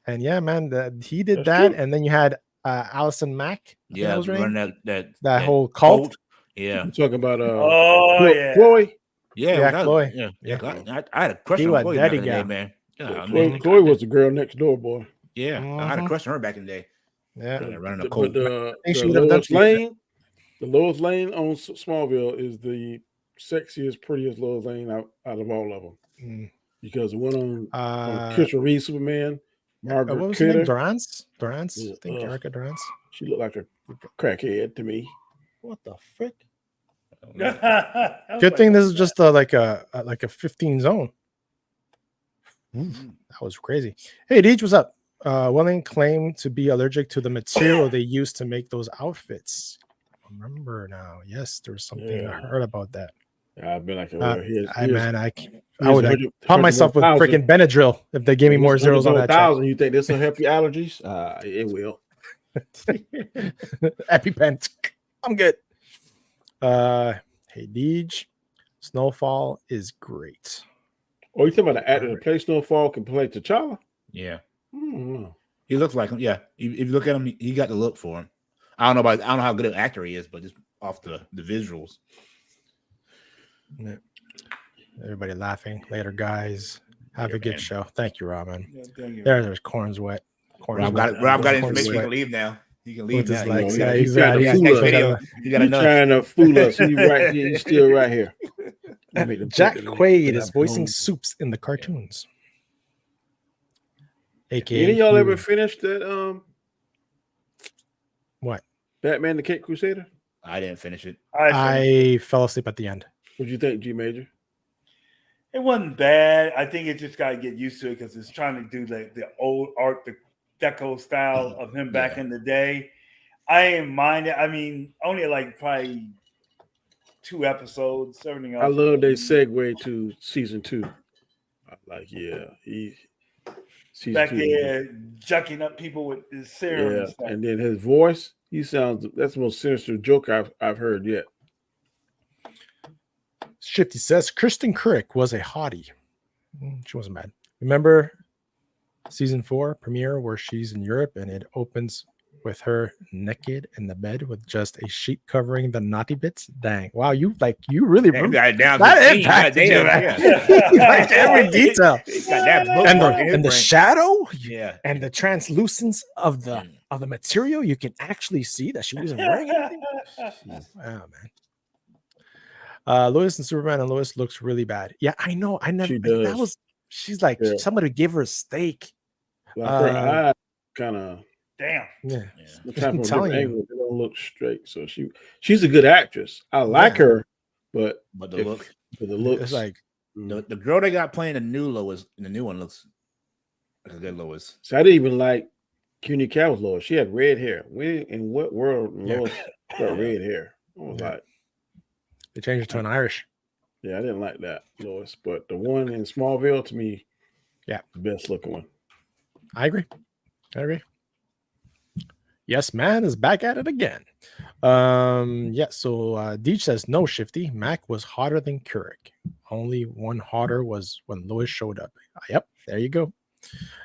And yeah, man, he did That's that. true. And then you had Allison Mack. Yeah, that was running that that whole cult. Yeah. I'm talking about Chloe. Yeah, Chloe. I had a crush on Chloe back in the day, man. Chloe was the girl next door, boy. Yeah, I had a crush on her back in the day. Yeah, running a cult. The Lois Lane on Smallville is the sexiest, prettiest Lois Lane out of all of them. Because the one on Christopher Reeve Superman, Margaret what was Kidder, her name? Durance? I think Erica Durance. She looked like a crackhead to me. What the frick? Good thing this is just like a 15 zone. That was crazy. Hey, Deej, what's up? Welling claimed to be allergic to the material they used to make those outfits. I remember now. Yes, there was something I heard about that. I've been like, I would pump myself with freaking Benadryl if they gave me more zeros on that. 1,000. You think this will help your allergies? It will. EpiPen. I'm good. Hey, Deej, Snowfall is great. Oh, you talking about the actor that plays Snowfall can play T'Challa? Yeah. Mm-hmm. He looks like him. Yeah. If you look at him, he got the look for him. I don't know how good an actor he is, but just off the visuals. Yeah. Everybody laughing. Later, guys. Have a good show. Thank you, Robin. Yeah, there's Corn's wet. Rob got information. You can leave now. You can leave now. He's trying to fool us. He's still right here. Jack Quaid is voicing Soups in the cartoons. AKA, any of y'all ever finished that? What? Batman the Cape Crusader? I didn't finish it. I fell asleep at the end. What'd you think, G Major? It wasn't bad. I think it just got to get used to it because it's trying to do the old Art Deco style of him back in the day. I didn't mind it. I mean, only like probably 2 episodes. Everything else. I love they segue to season 2. Like, back there jucking up people with his serum. Yeah, and then his voice, that's the most sinister joke I've heard yet. Shifty says Kristen Crick was a hottie. She wasn't bad. Remember season 4 premiere where she's in Europe and it opens with her naked in the bed with just a sheet covering the naughty bits. Dang. Wow, you really Got it down to that the T. impacted you, man. Yeah. You like every detail. Got that bookmark in his And the brain. shadow Yeah. and the translucence of the material, you can actually see that she wasn't wearing anything. Wow, man. Lois and Superman and Lois looks really bad. Yeah, I know. I never She does. that was she's like somebody gave her a steak. Like her eye kind of damn. Yeah. I'm telling you. angle, they don't look straight. So she's a good actress. I like her, but the look, the looks, it's like the girl they got playing the new Lois, the new one looks like a good Lois. So I didn't even like CUNY Cow's Lois. She had red hair. When in what world Lois got red hair? I was like, they changed it to an Irish. Yeah, I didn't like that Lois, but the one in Smallville to me, yeah, the best looking one. I agree. Yes, man is back at it again. So Deej says no, Shifty. Mac was hotter than Keurig. Only one hotter was when Lois showed up. Yep, there you go.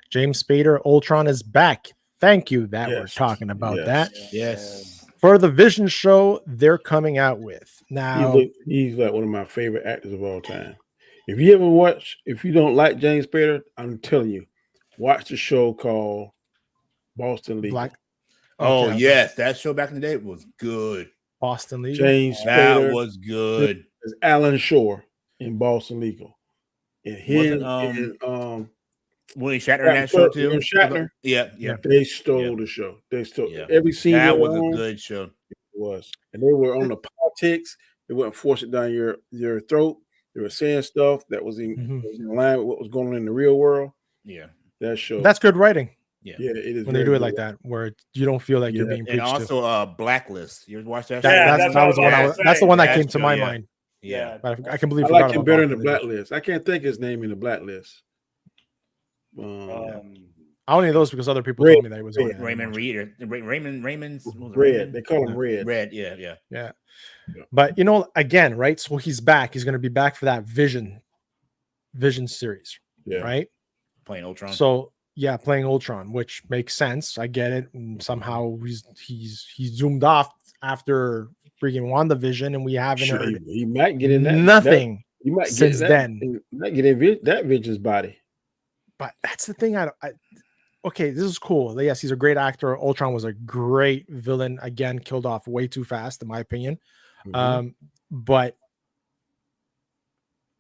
James Spader, Ultron is back. Thank you that we're talking about that. Yes. For the Vision show they're coming out with. Now he's like one of my favorite actors of all time. If you don't like James Spader, I'm telling you, watch the show called Boston Legal. Oh, yes. That show back in the day was good. Boston Legal. James that Spader was good. Is Alan Shore in Boston Legal. And him and William Shatner in that show too. William Shatner. Yeah. They stole the show. They stole every scene. That was a good show. It was. And they were on the politics. They wouldn't force it down your throat. They were saying stuff that was in line with what was going on in the real world. Yeah. That show. That's good writing. Yeah, it is when they do it like that, where you don't feel like you're being preached and also to. Blacklist. You ever watch that? That's the one that came to my mind. Yeah, but I completely I forgot like him about better in the Blacklist. Blacklist. I can't think his name in the Blacklist. I only know those because other people told me that he was on it. Raymond Reed or Raymond's Red. They call him Red. Red. Yeah. But again, right? So he's back. He's going to be back for that Vision series. Yeah. Right. Playing Ultron. So yeah, playing Ultron, which makes sense. I get it. And somehow he's zoomed off after freaking WandaVision, and we haven't heard he might get in that nothing you might since get then. He might get in that Vision's body. But that's the thing. Okay, this is cool. Yes, he's a great actor. Ultron was a great villain. Again, killed off way too fast, in my opinion. But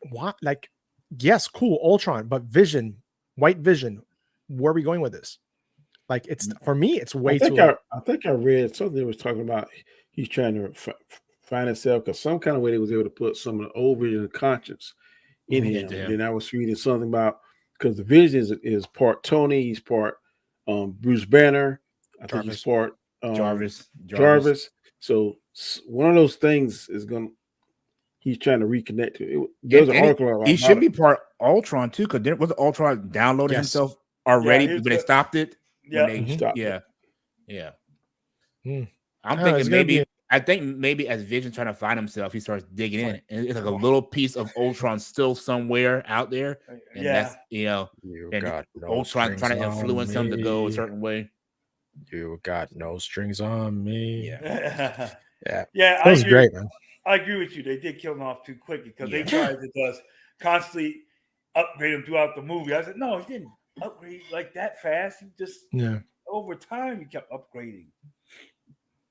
what? Like, yes, cool, Ultron, but Vision, White Vision. Where are we going with this? Like, it's for me, it's way too. I think I read something that was talking about he's trying to find himself because some kind of way they was able to put some of the old Vision conscience in him. And then I was reading something about because the Vision is part Tony, he's part Bruce Banner. I think he's part Jarvis. So one of those things is he's trying to reconnect to it. There's an article. He should be part Ultron too, because was Ultron downloaded himself already, but they stopped it. Yeah. I'm thinking maybe. I think maybe as Vision trying to find himself, he starts digging in, and it's like a little pice of Ultron still somewhere out there, and that's and Ultron trying to influence him to go a certain way. You got no strings on me. Yeah. That was great, man. I agree with you. They did kill him off too quick because they tried to just constantly upgrade him throughout the movie. I said, no, he didn't upgrade like that fast. He just over time he kept upgrading.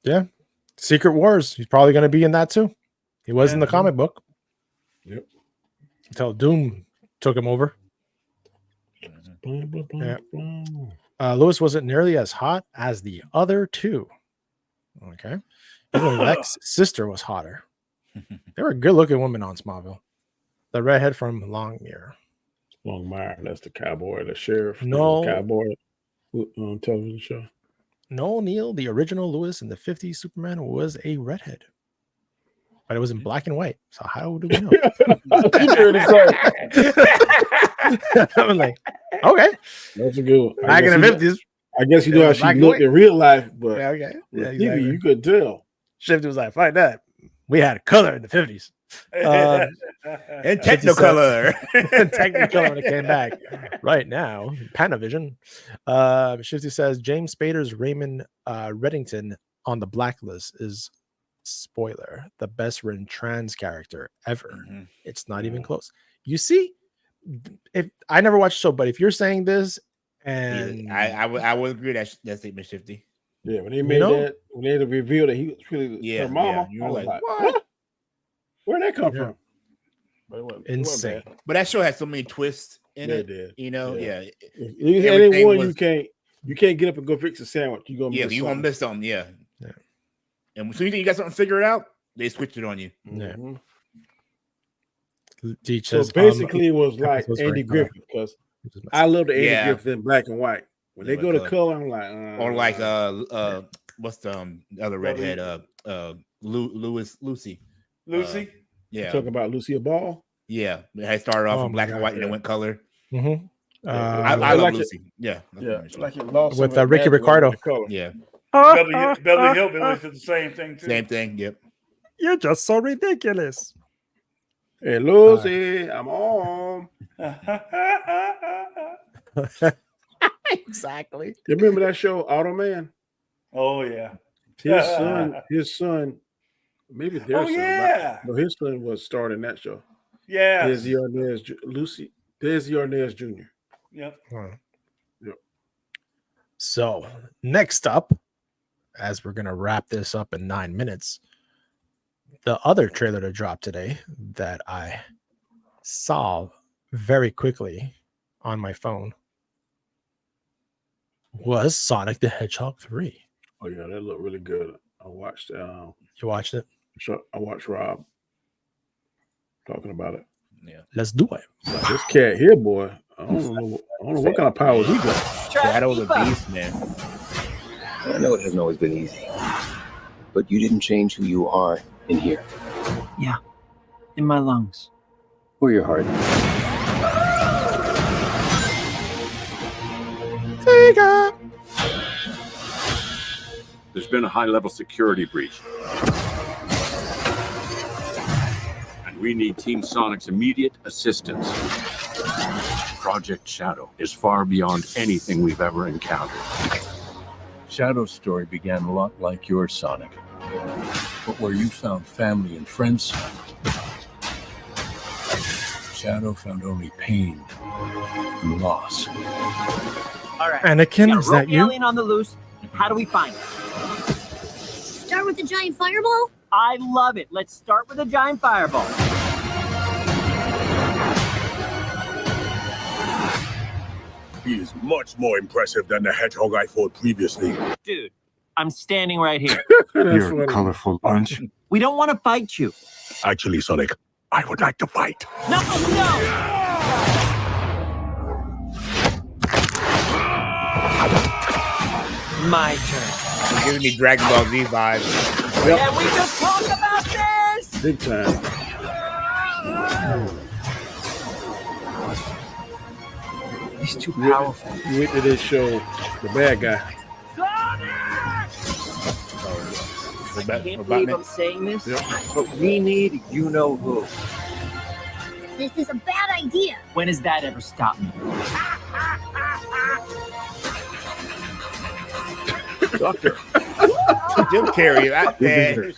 Yeah. Secret Wars. He's probably going to be in that too. He was in the comic book. Yep. Until Doom took him over. Yeah. Lewis wasn't nearly as hot as the other two. Okay. Even Lex's sister was hotter. They were good-looking women on Smallville. The redhead from Longmire. That's the cowboy, the sheriff. No. The cowboy on television show. No, Neil, the original Lewis in the 50s Superman was a redhead. But it was in black and white. So how do we know? I'm like, okay. That's a good one. Back in the 50s. I guess you know how she looked in real life, but okay. TV, you could tell. Shifty was like, find that. We had color in the 50s. And Technicolor. Technicolor when it came back. Right now, Panavision. Shifty says James Spader's Raymond Reddington on the Blacklist is, spoiler, the best written trans character ever. It's not even close. You see, if I never watched the show, but if you're saying this, and I would agree that statement, Shifty. Yeah, when they made that, when they revealed that he was really her mama, you I were was like, like, what? Where'd that come from? But it wasn't, insane. But that show had so many twists in it. Did. You know, If you one, you can't get up and go fix a sandwich. You're gonna miss gonna miss something. Yeah. And so you think you got something figured out, they switched it on you. So basically, it was like Andy Griffith, because I love the Andy Griffith in black and white. When they go to color, I'm like, or like what's the other redhead? Lucy. Yeah, talking about Lucia Ball. Yeah, they started off in black and white and then went color. I love like Lucy. Like it lost with Ricky Ricardo. Yeah, Beverly Hillbillies did the same thing too. Same thing. Yep. You're just so ridiculous. Hey, Lucy, I'm on. Exactly. You remember that show, Automan? Oh yeah. His son. Maybe their son. No, his son was starred in that show. Yeah. Desi Arnaz Jr. Yep. So next up, as we're gonna wrap this up in 9 minutes, the other trailer to drop today that I saw very quickly on my phone was Sonic the Hedgehog 3. Oh yeah, that looked really good. I watched. You watched it? I watched Rob talking about it. Yeah, let's do it. Like, this cat here, boy. I don't know what kind of powers he got. Shadow the Beast, man. I know it hasn't always been easy, but you didn't change who you are in here. Yeah, in my lungs. Or your heart. Sega. There's been a high-level security breach. And we need Team Sonic's immediate assistance. Project Shadow is far beyond anything we've ever encountered. Shadow's story began a lot like yours, Sonic. But where you found family and friends, Shadow found only pain and loss. All right. Anakin, is that you? Alien on the loose. How do we find it? Start with the giant fireball? I love it. Let's start with a giant fireball. He is much more impressive than the hedgehog I fought previously. Dude, I'm standing right here. You're a colorful bunch. We don't want to fight you. Actually, Sonic, I would like to fight. No! My turn. You're giving me Dragon Ball Z vibes. Can we just talk about this? Big time. He's too powerful. You went to this show, the bad guy. I can't believe I'm saying this, but we need you-know-who. This is a bad idea. When has that ever stopped me? Doctor. Jim Carrey, there's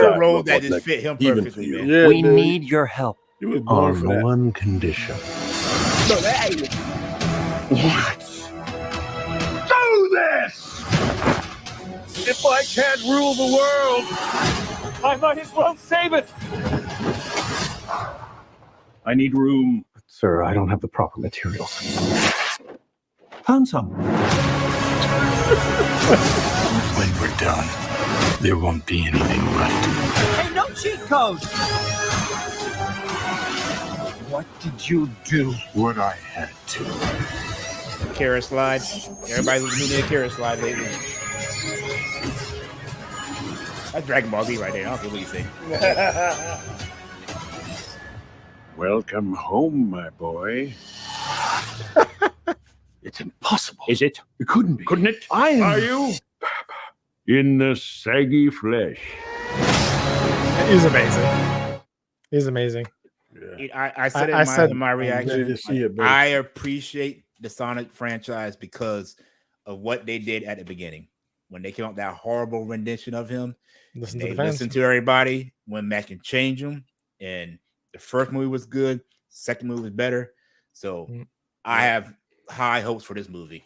a role that just fit him perfectly, man. Yeah, we need your help. He was born for that. One condition. What? Do this! If I can't rule the world, I might as well save it. I need room. Sir, I don't have the proper materials. Found some. When we're done, there won't be anything left. Hey, no cheat code! What did you do? What I had to. Kara slide. Everybody's doing a Kara slide lately. That's Dragon Ball Z right there. I don't know what you think. Welcome home, my boy. It's impossible. Is it? It couldn't be. Couldn't it? Are you? In the saggy flesh. That is amazing. He's amazing. I said in my reaction. I I appreciate the Sonic franchise because of what they did at the beginning when they came out with that horrible rendition of him. Listen They to the fans. listened to everybody, went back and changed him. And the first movie was good. Second movie was better. So I have high hopes for this movie.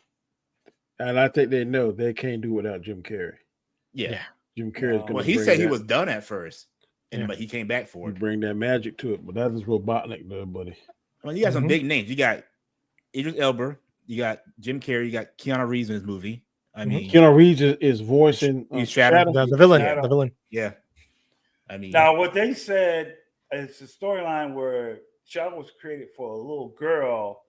And I think they know they can't do without Jim Carrey. Yeah. Jim Carrey is going to Well, he said he was done at first, but he came back for it. Bring that magic to it, but that is Robotnik, though, buddy. I mean, you got some big names. You got Idris Elba. You got Jim Carrey. You got Keanu Reeves in his movie. I mean, Keanu Reeves is voicing Shadow. The villain. The villain. Yeah. I mean, now what they said is a storyline where Shadow was created for a little girl,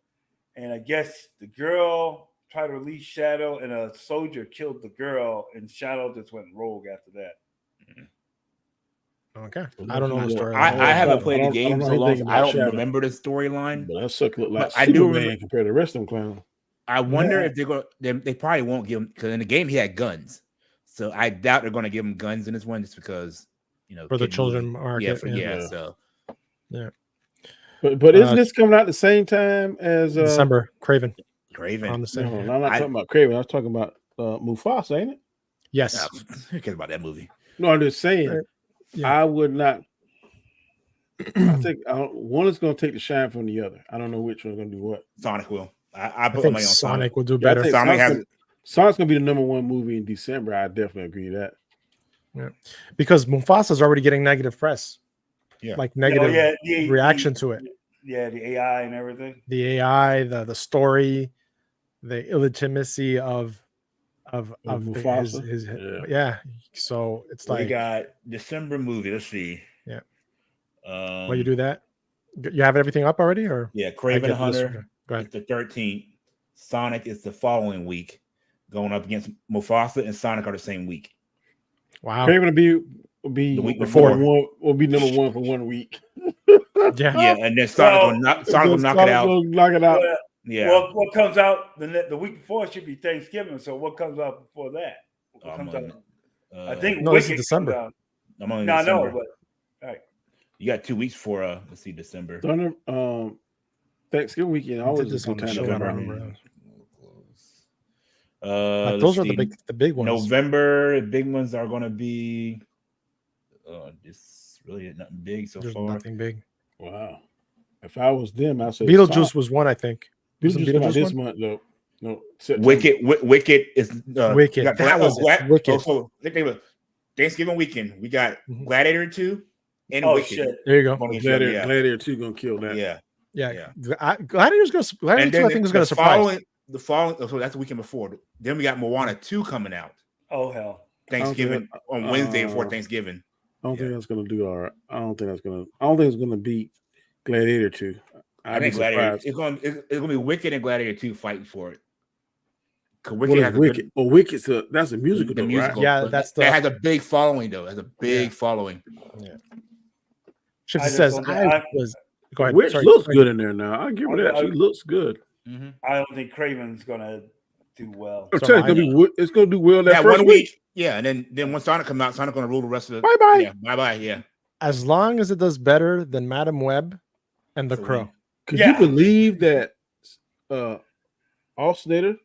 and I guess the girl tried to release Shadow, and a soldier killed the girl, and Shadow just went rogue after that. Okay, I don't know the story. I haven't played the game so long. I don't remember the storyline. But that sucker look like I Superman do remember, compared to the rest of them clowns. I wonder if they're going. They probably won't give him because in the game he had guns, so I doubt they're going to give him guns in this one just because for the children market. So But isn't this coming out at the same time as December? Craven. On the same. No, I'm not talking about Craven. I was talking about Mufasa, ain't it? Yes. Who cares about that movie? No, I'm just saying. I would not. I think one is going to take the shine from the other. I don't know which one's going to do what. Sonic will. I put think money on Sonic will do better. Sonic's going to be the #1 movie in December. I definitely agree with that. Yeah, because Mufasa's already getting negative press. Yeah, like negative reaction to it. Yeah, the AI and everything. The AI, the story, the illegitimacy of his So it's like we got December movie. Let's see. Yeah. Well, you do that. You have everything up already, or Craven the Hunter. It's the 13th. Sonic is the following week, going up against Mufasa and Sonic are the same week. Wow. Craven will be the week before. Will be #1 for 1 week. Yeah, and then Sonic will knock it out. Knock it out. Yeah. Well, what comes out the week before should be Thanksgiving. So what comes out before that? What comes out? I think this is December. I'm only no, December. but all right. You got 2 weeks for let's see, December. Thanksgiving weekend. Always a good time to remember. Those are the big ones. November, the big ones are going to be. This really nothing big so far. Nothing big. Wow. If I was them, I'd say Beetlejuice was one. I think. Beetlejuice this month though. No, Wicked is Wicked. That was Wicked. So Thanksgiving weekend, we got Gladiator 2 and Wicked. Shit. There you go. Gladiator 2 gonna kill that. Yeah. Gladiator's gonna. Gladiator 2, I think, is gonna surprise. The following, so that's the weekend before. Then we got Moana 2 coming out. Oh hell! Thanksgiving on Wednesday before Thanksgiving. I don't think that's gonna do all right. I don't think it's gonna beat Gladiator 2. I think Gladiator. It's gonna be Wicked and Gladiator 2 fighting for it. What is Wicked? Wicked's that's a musical, right? Yeah, that has a big following though. Has a big following. Yeah. Shifty says Go ahead. Witch looks good in there now. I give her that. She looks good. Mm-hmm. I don't think Craven's gonna do well. It's gonna do well that first 1 week. Yeah, and then when Sonic comes out, Sonic gonna rule the rest of the. Bye. Yeah, bye. Yeah. As long as it does better than Madam Web and The Crow. Could you believe that Alcinator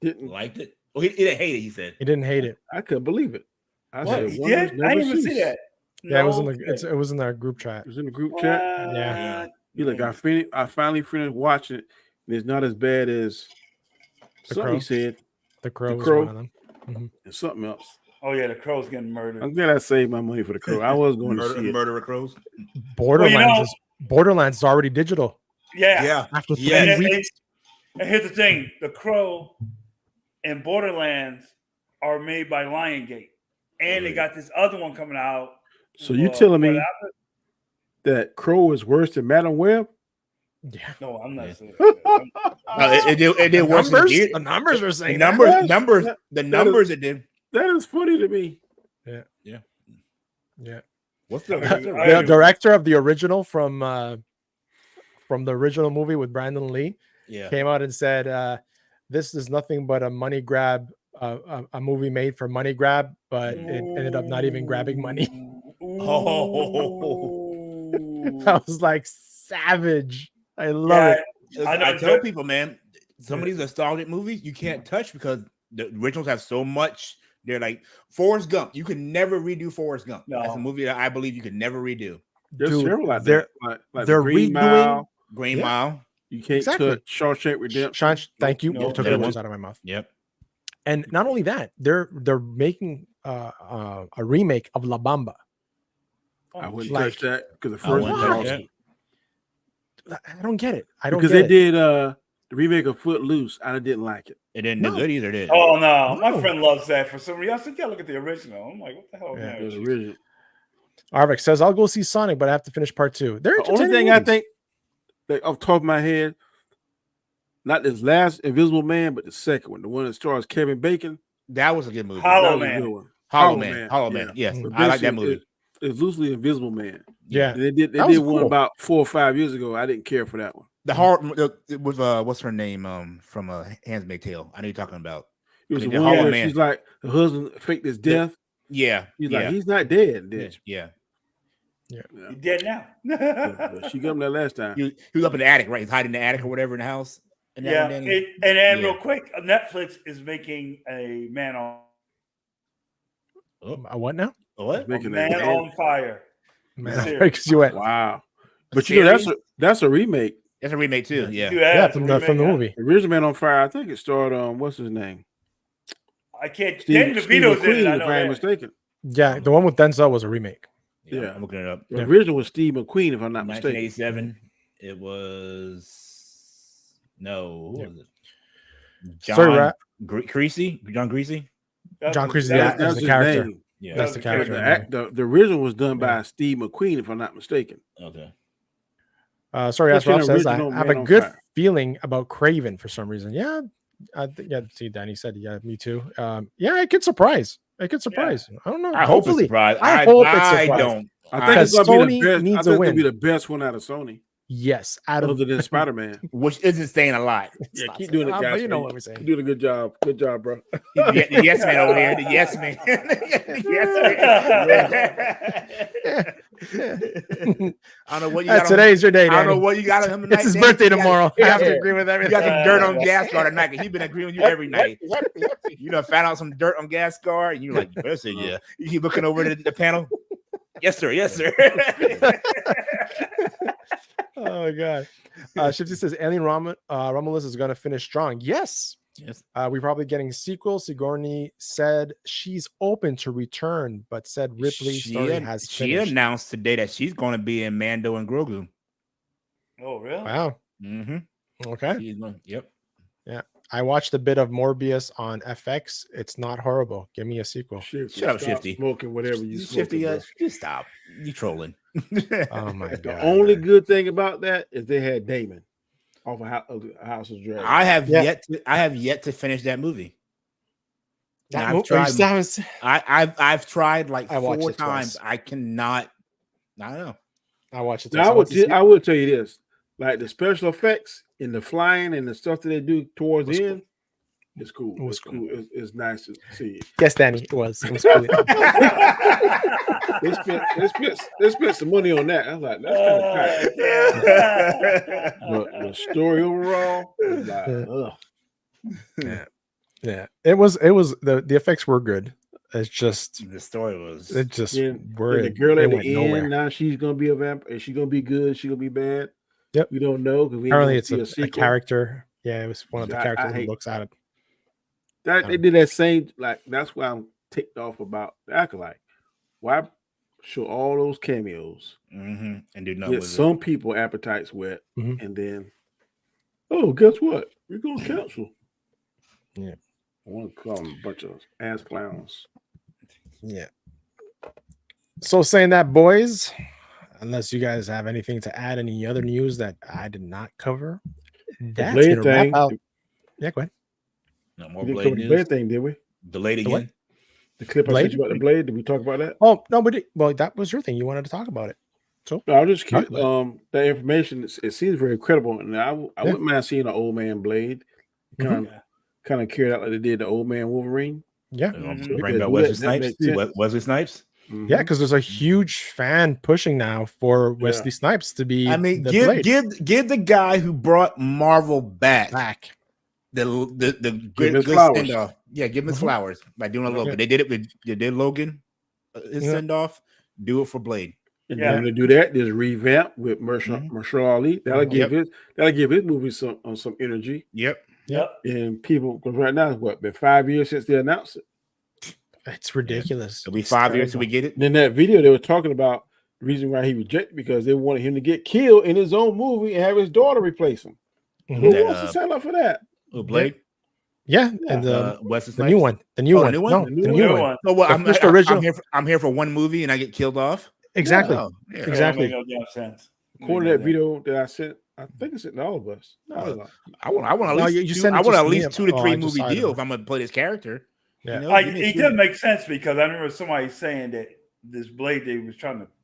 didn't liked it? Well, he didn't hate it. He said he didn't hate it. I couldn't believe it. I didn't even see that. Yeah, it was in our group chat. It was in the group chat. Yeah. You like I finally finished watching it. And it's not as bad as somebody said. The Crow was one of them. And something else. Oh yeah, the Crow's getting murdered. I'm glad I saved my money for the Crow. I was going to see it. Murder of Crows. Borderlands is already digital. Yeah. After 3 weeks. And here's the thing: The Crow and Borderlands are made by Lionsgate, and they got this other one coming out. So you telling me that Crow is worse than Madam Web? Yeah. No, I'm not saying it did worse. The numbers are saying the numbers it did. That is funny to me. Yeah. What's the director of the original from the original movie with Brandon Lee? Came out and said, "This is nothing but a money grab, a movie made for money grab, but it ended up not even grabbing money." I was like, savage. I love it. I tell people, man, some of these nostalgic movies you can't touch because the originals have so much. They're like Forrest Gump. You can never redo Forrest Gump. No. That's a movie that I believe you can never redo. There's several like they're, that. Like they're the Green redoing Mile. Green Mile. You can't touch Shawshank Redemption. Thank you. You took the words out of my mouth. Yep. And not only that, they're making a remake of La Bamba. I wouldn't touch that because the first one was awesome. I don't get it. I don't because get they it. did the remake of Footloose. I didn't like it. It didn't do good either, did it? Oh no, my friend loves that for some reason. I said, "Yeah, look at the original." I'm like, "What the hell?" Yeah, the original. Arvik says, "I'll go see Sonic, but I have to finish part 2." They're the only thing I think, like, off the top of my head, not this last Invisible Man, but the second one, the one that stars Kevin Bacon. That was a good movie. Hollow Man. Hollow Man. Yes, I like that movie. It's loosely Invisible Man. Yeah, they did one about 4 or 5 years ago. I didn't care for that one. The horror it was what's her name from Handmaid's Tale. I know you're talking about. It was a woman where she's like the husband faked his death. Yeah, he's like he's not dead. Yeah. He's dead now. She got him that last time. He was up in the attic, right? He's hiding in the attic or whatever in the house. And real quick, Netflix is making a Man on. What now? What? Man on Fire. Because you went wow. But you know that's a remake. That's a remake too. Yeah, from the movie. The original Man on Fire. I think it starred what's his name? I can't. Steve McQueen, if I'm mistaken. Yeah, the one with Denzel was a remake. Yeah, I'm looking it up. The original was Steve McQueen, if I'm not mistaken. 1987. It was who was it? John Creasy. John Creasy. John Creasy. That's the character. Yeah, that's the character. The original was done by Steve McQueen, if I'm not mistaken. Okay. Sorry, as Rob says, I have a good feeling about Craven for some reason. Yeah, I think. Yeah, see, Danny said, yeah, me too. Yeah, it could surprise. It could surprise. I don't know. I hope it's surprise. I hope it's surprise. I don't. I think it's going to be the best. I think it's going to be the best one out of Sony. Yes, other than Spider-Man, which isn't saying a lot. Yeah, keep doing it, guys. But you know what we're saying. You're doing a good job. Good job, bro. The yes man over here. The yes man. I don't know what you got. Today's your day. I don't know what you got on him tonight. It's his birthday tomorrow. I have to agree with everything. You got some dirt on Gascar tonight. He's been agreeing with you every night. You know, found out some dirt on Gascar, and you're like, you better say yeah. You keep looking over the panel. Yes, sir. Yes, sir. Oh my God. Shifty says Alien Romulus is going to finish strong. Yes. We're probably getting a sequel. Sigourney said she's open to return, but said Ripley's story has finished. She announced today that she's going to be in Mando and Grogu. Oh, really? Wow. Mm-hmm. Okay. Yep. Yeah. I watched a bit of Morbius on FX. It's not horrible. Give me a sequel. Shut up, Shifty. Smoking whatever you Shifty, just stop. You trolling. Oh my God. The only good thing about that is they had Damon off of House of Dragon. I have yet to finish that movie. I've tried like 4 times. I cannot. I don't know. I watched it. Now, I would tell you this: like the special effects in the flying and the stuff that they do towards the end. It's cool. It's cool. It's nice to see it. Yes, Danny, it was. It was cool. they spent some money on that. I was like, that's kind of but the story overall was like, yeah. It was the effects were good. It's just the story was. It just the girl at the end. Nowhere. Now she's gonna be a vampire. Is she gonna be good? Is she gonna be bad? Yep. We don't know because apparently it's a character. Yeah, it was one of the characters who looks at it. That they did that same, like, that's why I'm ticked off about the Acolyte. Why show all those cameos and do nothing? Get some people appetites wet, and then, oh, guess what? We're gonna cancel. Yeah, I want to call them a bunch of ass clowns. Yeah. So saying that, boys, unless you guys have anything to add, any other news that I did not cover, that's gonna wrap out. Yeah, go ahead. No more Blade thing, did we? Delayed again. The clip I sent you about the Blade. Did we talk about that? Oh no, well, that was your thing. You wanted to talk about it. So no, I was just curious. That information it seems very credible, and I wouldn't mind seeing an old man Blade. Kind of carried out like they did the old man Wolverine. Yeah, bring back Wesley Snipes. Wesley Snipes. Yeah, because there's a huge fan pushing now for Wesley Snipes to be. I mean, the give Blade. the guy who brought Marvel back the good send off. Yeah, give him his flowers by doing a Logan. They did it with Logan, his send off. Do it for Blade. And then when they do that, there's revamp with Marshall Ali. That'll give his movie some energy. Yep. And people, because right now it's been 5 years since they announced it. It's ridiculous. It'll be 5 years till we get it. And in that video, they were talking about the reason why he rejected because they wanted him to get killed in his own movie and have his daughter replace him. Who wants to sign up for that? Blade. Yeah, and the new one. The new one. No, the new one. No, well, original. I'm here for one movie and I get killed off. Exactly. Yeah, Exactly. no damn sense. According to that video that I sent, I think it's in all of us. I want at least 2 to 3 movie deal if I'm gonna play this character. Yeah, You know, it does make sense because I remember somebody saying that this Blade they was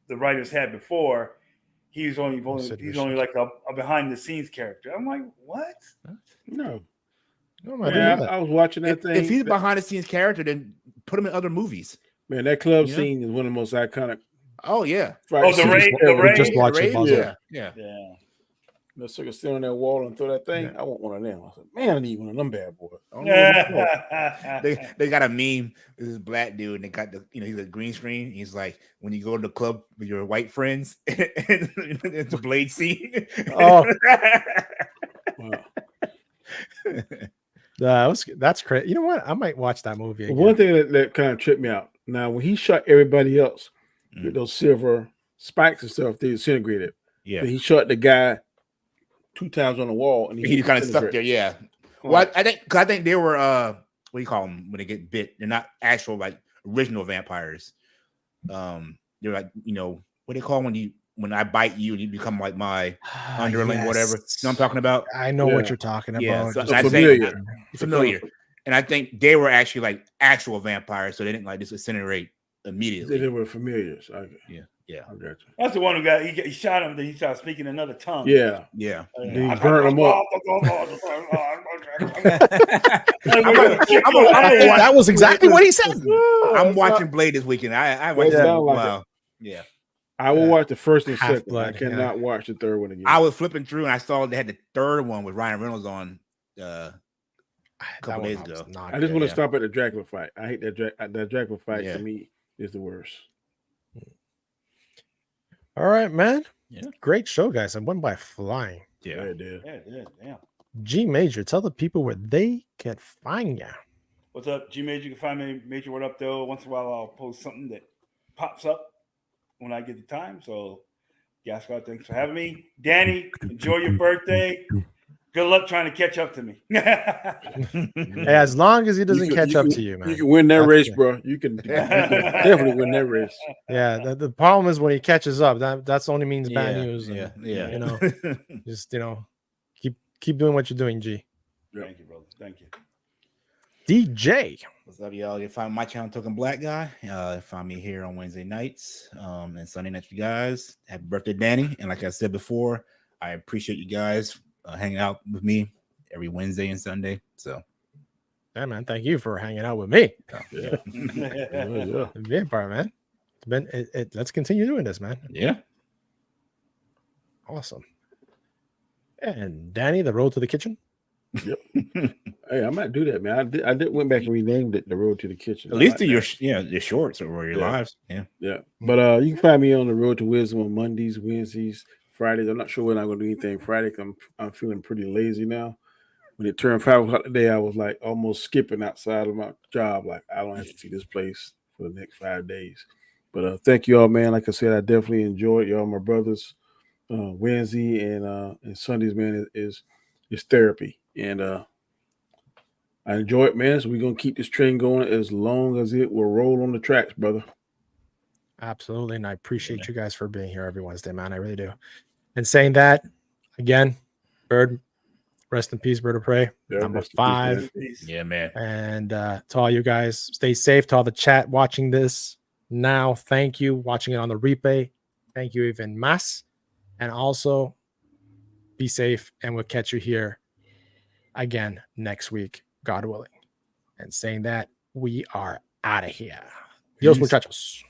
the writers had before, he's only like a behind the scenes character. I'm like, what? No. I was watching that thing. If he's behind the scenes character, then put him in other movies. Man, that club scene is one of the most iconic. Oh yeah. The raid. Just watch it. Yeah. Let's take a sit on that wall and throw that thing. I want one of them. I said, man, I need one of them bad boys. They got a meme. This is black dude, and they got he's a green screen. He's like, when you go to the club with your white friends, and it's a Blade scene. Oh, that's crazy. You know what? I might watch that movie again. One thing that kind of tripped me out. Now, when he shot everybody else with those silver spikes and stuff, they disintegrated. Yeah, but he shot the guy 2 times on the wall, and he kind of stuck there. Yeah. Well, I think they were what do you call them when they get bit? They're not actual like original vampires. They're like what do they call when I bite you and you become like my underling, whatever. You know what I'm talking about? I know what you're talking about. Yeah, so familiar. And I think they were actually like actual vampires, so they didn't like just incinerate immediately. They were familiars. Yeah. I got you. That's the one who he shot him. Then he started speaking another tongue. Yeah. Then he burned him up. That was exactly what he said. I'm watching Blade this weekend. I watched wow. Yeah. I will watch the first and second. I cannot watch the third one again. I was flipping through and I saw they had the third one with Ryan Reynolds on a couple days ago. I just want to stop at the Dracula fight. I hate that Dracula fight. To me is the worst. All right, man. Yeah. Great show, guys. I went by flying. Yeah, it did. Yeah. G Major, tell the people where they can find you. What's up, G Major? You can find me, Major. What up, though? Once in a while, I'll post something that pops up when I get the time. So, yeah, Scott, thanks for having me. Danny, enjoy your birthday. Good luck trying to catch up to me. Hey, as long as he doesn't catch up to you, man. You can win that race, bro. You can definitely win that race. Yeah, the problem is when he catches up. That's only means bad news. And, yeah. Just keep doing what you're doing, G. Thank you, brother. Thank you. DJ. What's up, y'all? You find my channel, Token Black Guy. Find me here on Wednesday nights and Sunday nights, you guys. Happy birthday, Danny. And like I said before, I appreciate you guys hanging out with me every Wednesday and Sunday. So, yeah, man, thank you for hanging out with me. Yeah. Big part, man. It's been let's continue doing this, man. Yeah. Awesome. And Danny, the road to the kitchen. Yep. Hey, I might do that, man. I did went back and renamed it the road to the kitchen. At least do your shorts or your lives. Yeah. But you can find me on the road to wisdom on Mondays, Wednesdays, Fridays. I'm not sure when I'm going to do anything Friday because I'm feeling pretty lazy now. When it turned 5 o'clock today, I was like almost skipping outside of my job. Like, I don't have to see this place for the next 5 days. But thank you all, man. Like I said, I definitely enjoyed y'all, my brothers. Wednesday and Sundays, man, is therapy. And I enjoy it, man. So we're going to keep this train going as long as it will roll on the tracks, brother. Absolutely. And I appreciate you guys for being here every Wednesday, man. I really do. And saying that, again, Bird, rest in peace, Bird of Prey. Number 5. Yeah, man. And to all you guys, stay safe. To all the chat watching this now, thank you. Watching it on the replay, thank you even más. And also, be safe, and we'll catch you here again next week, God willing. And saying that, we are out of here. Dios, muchachos.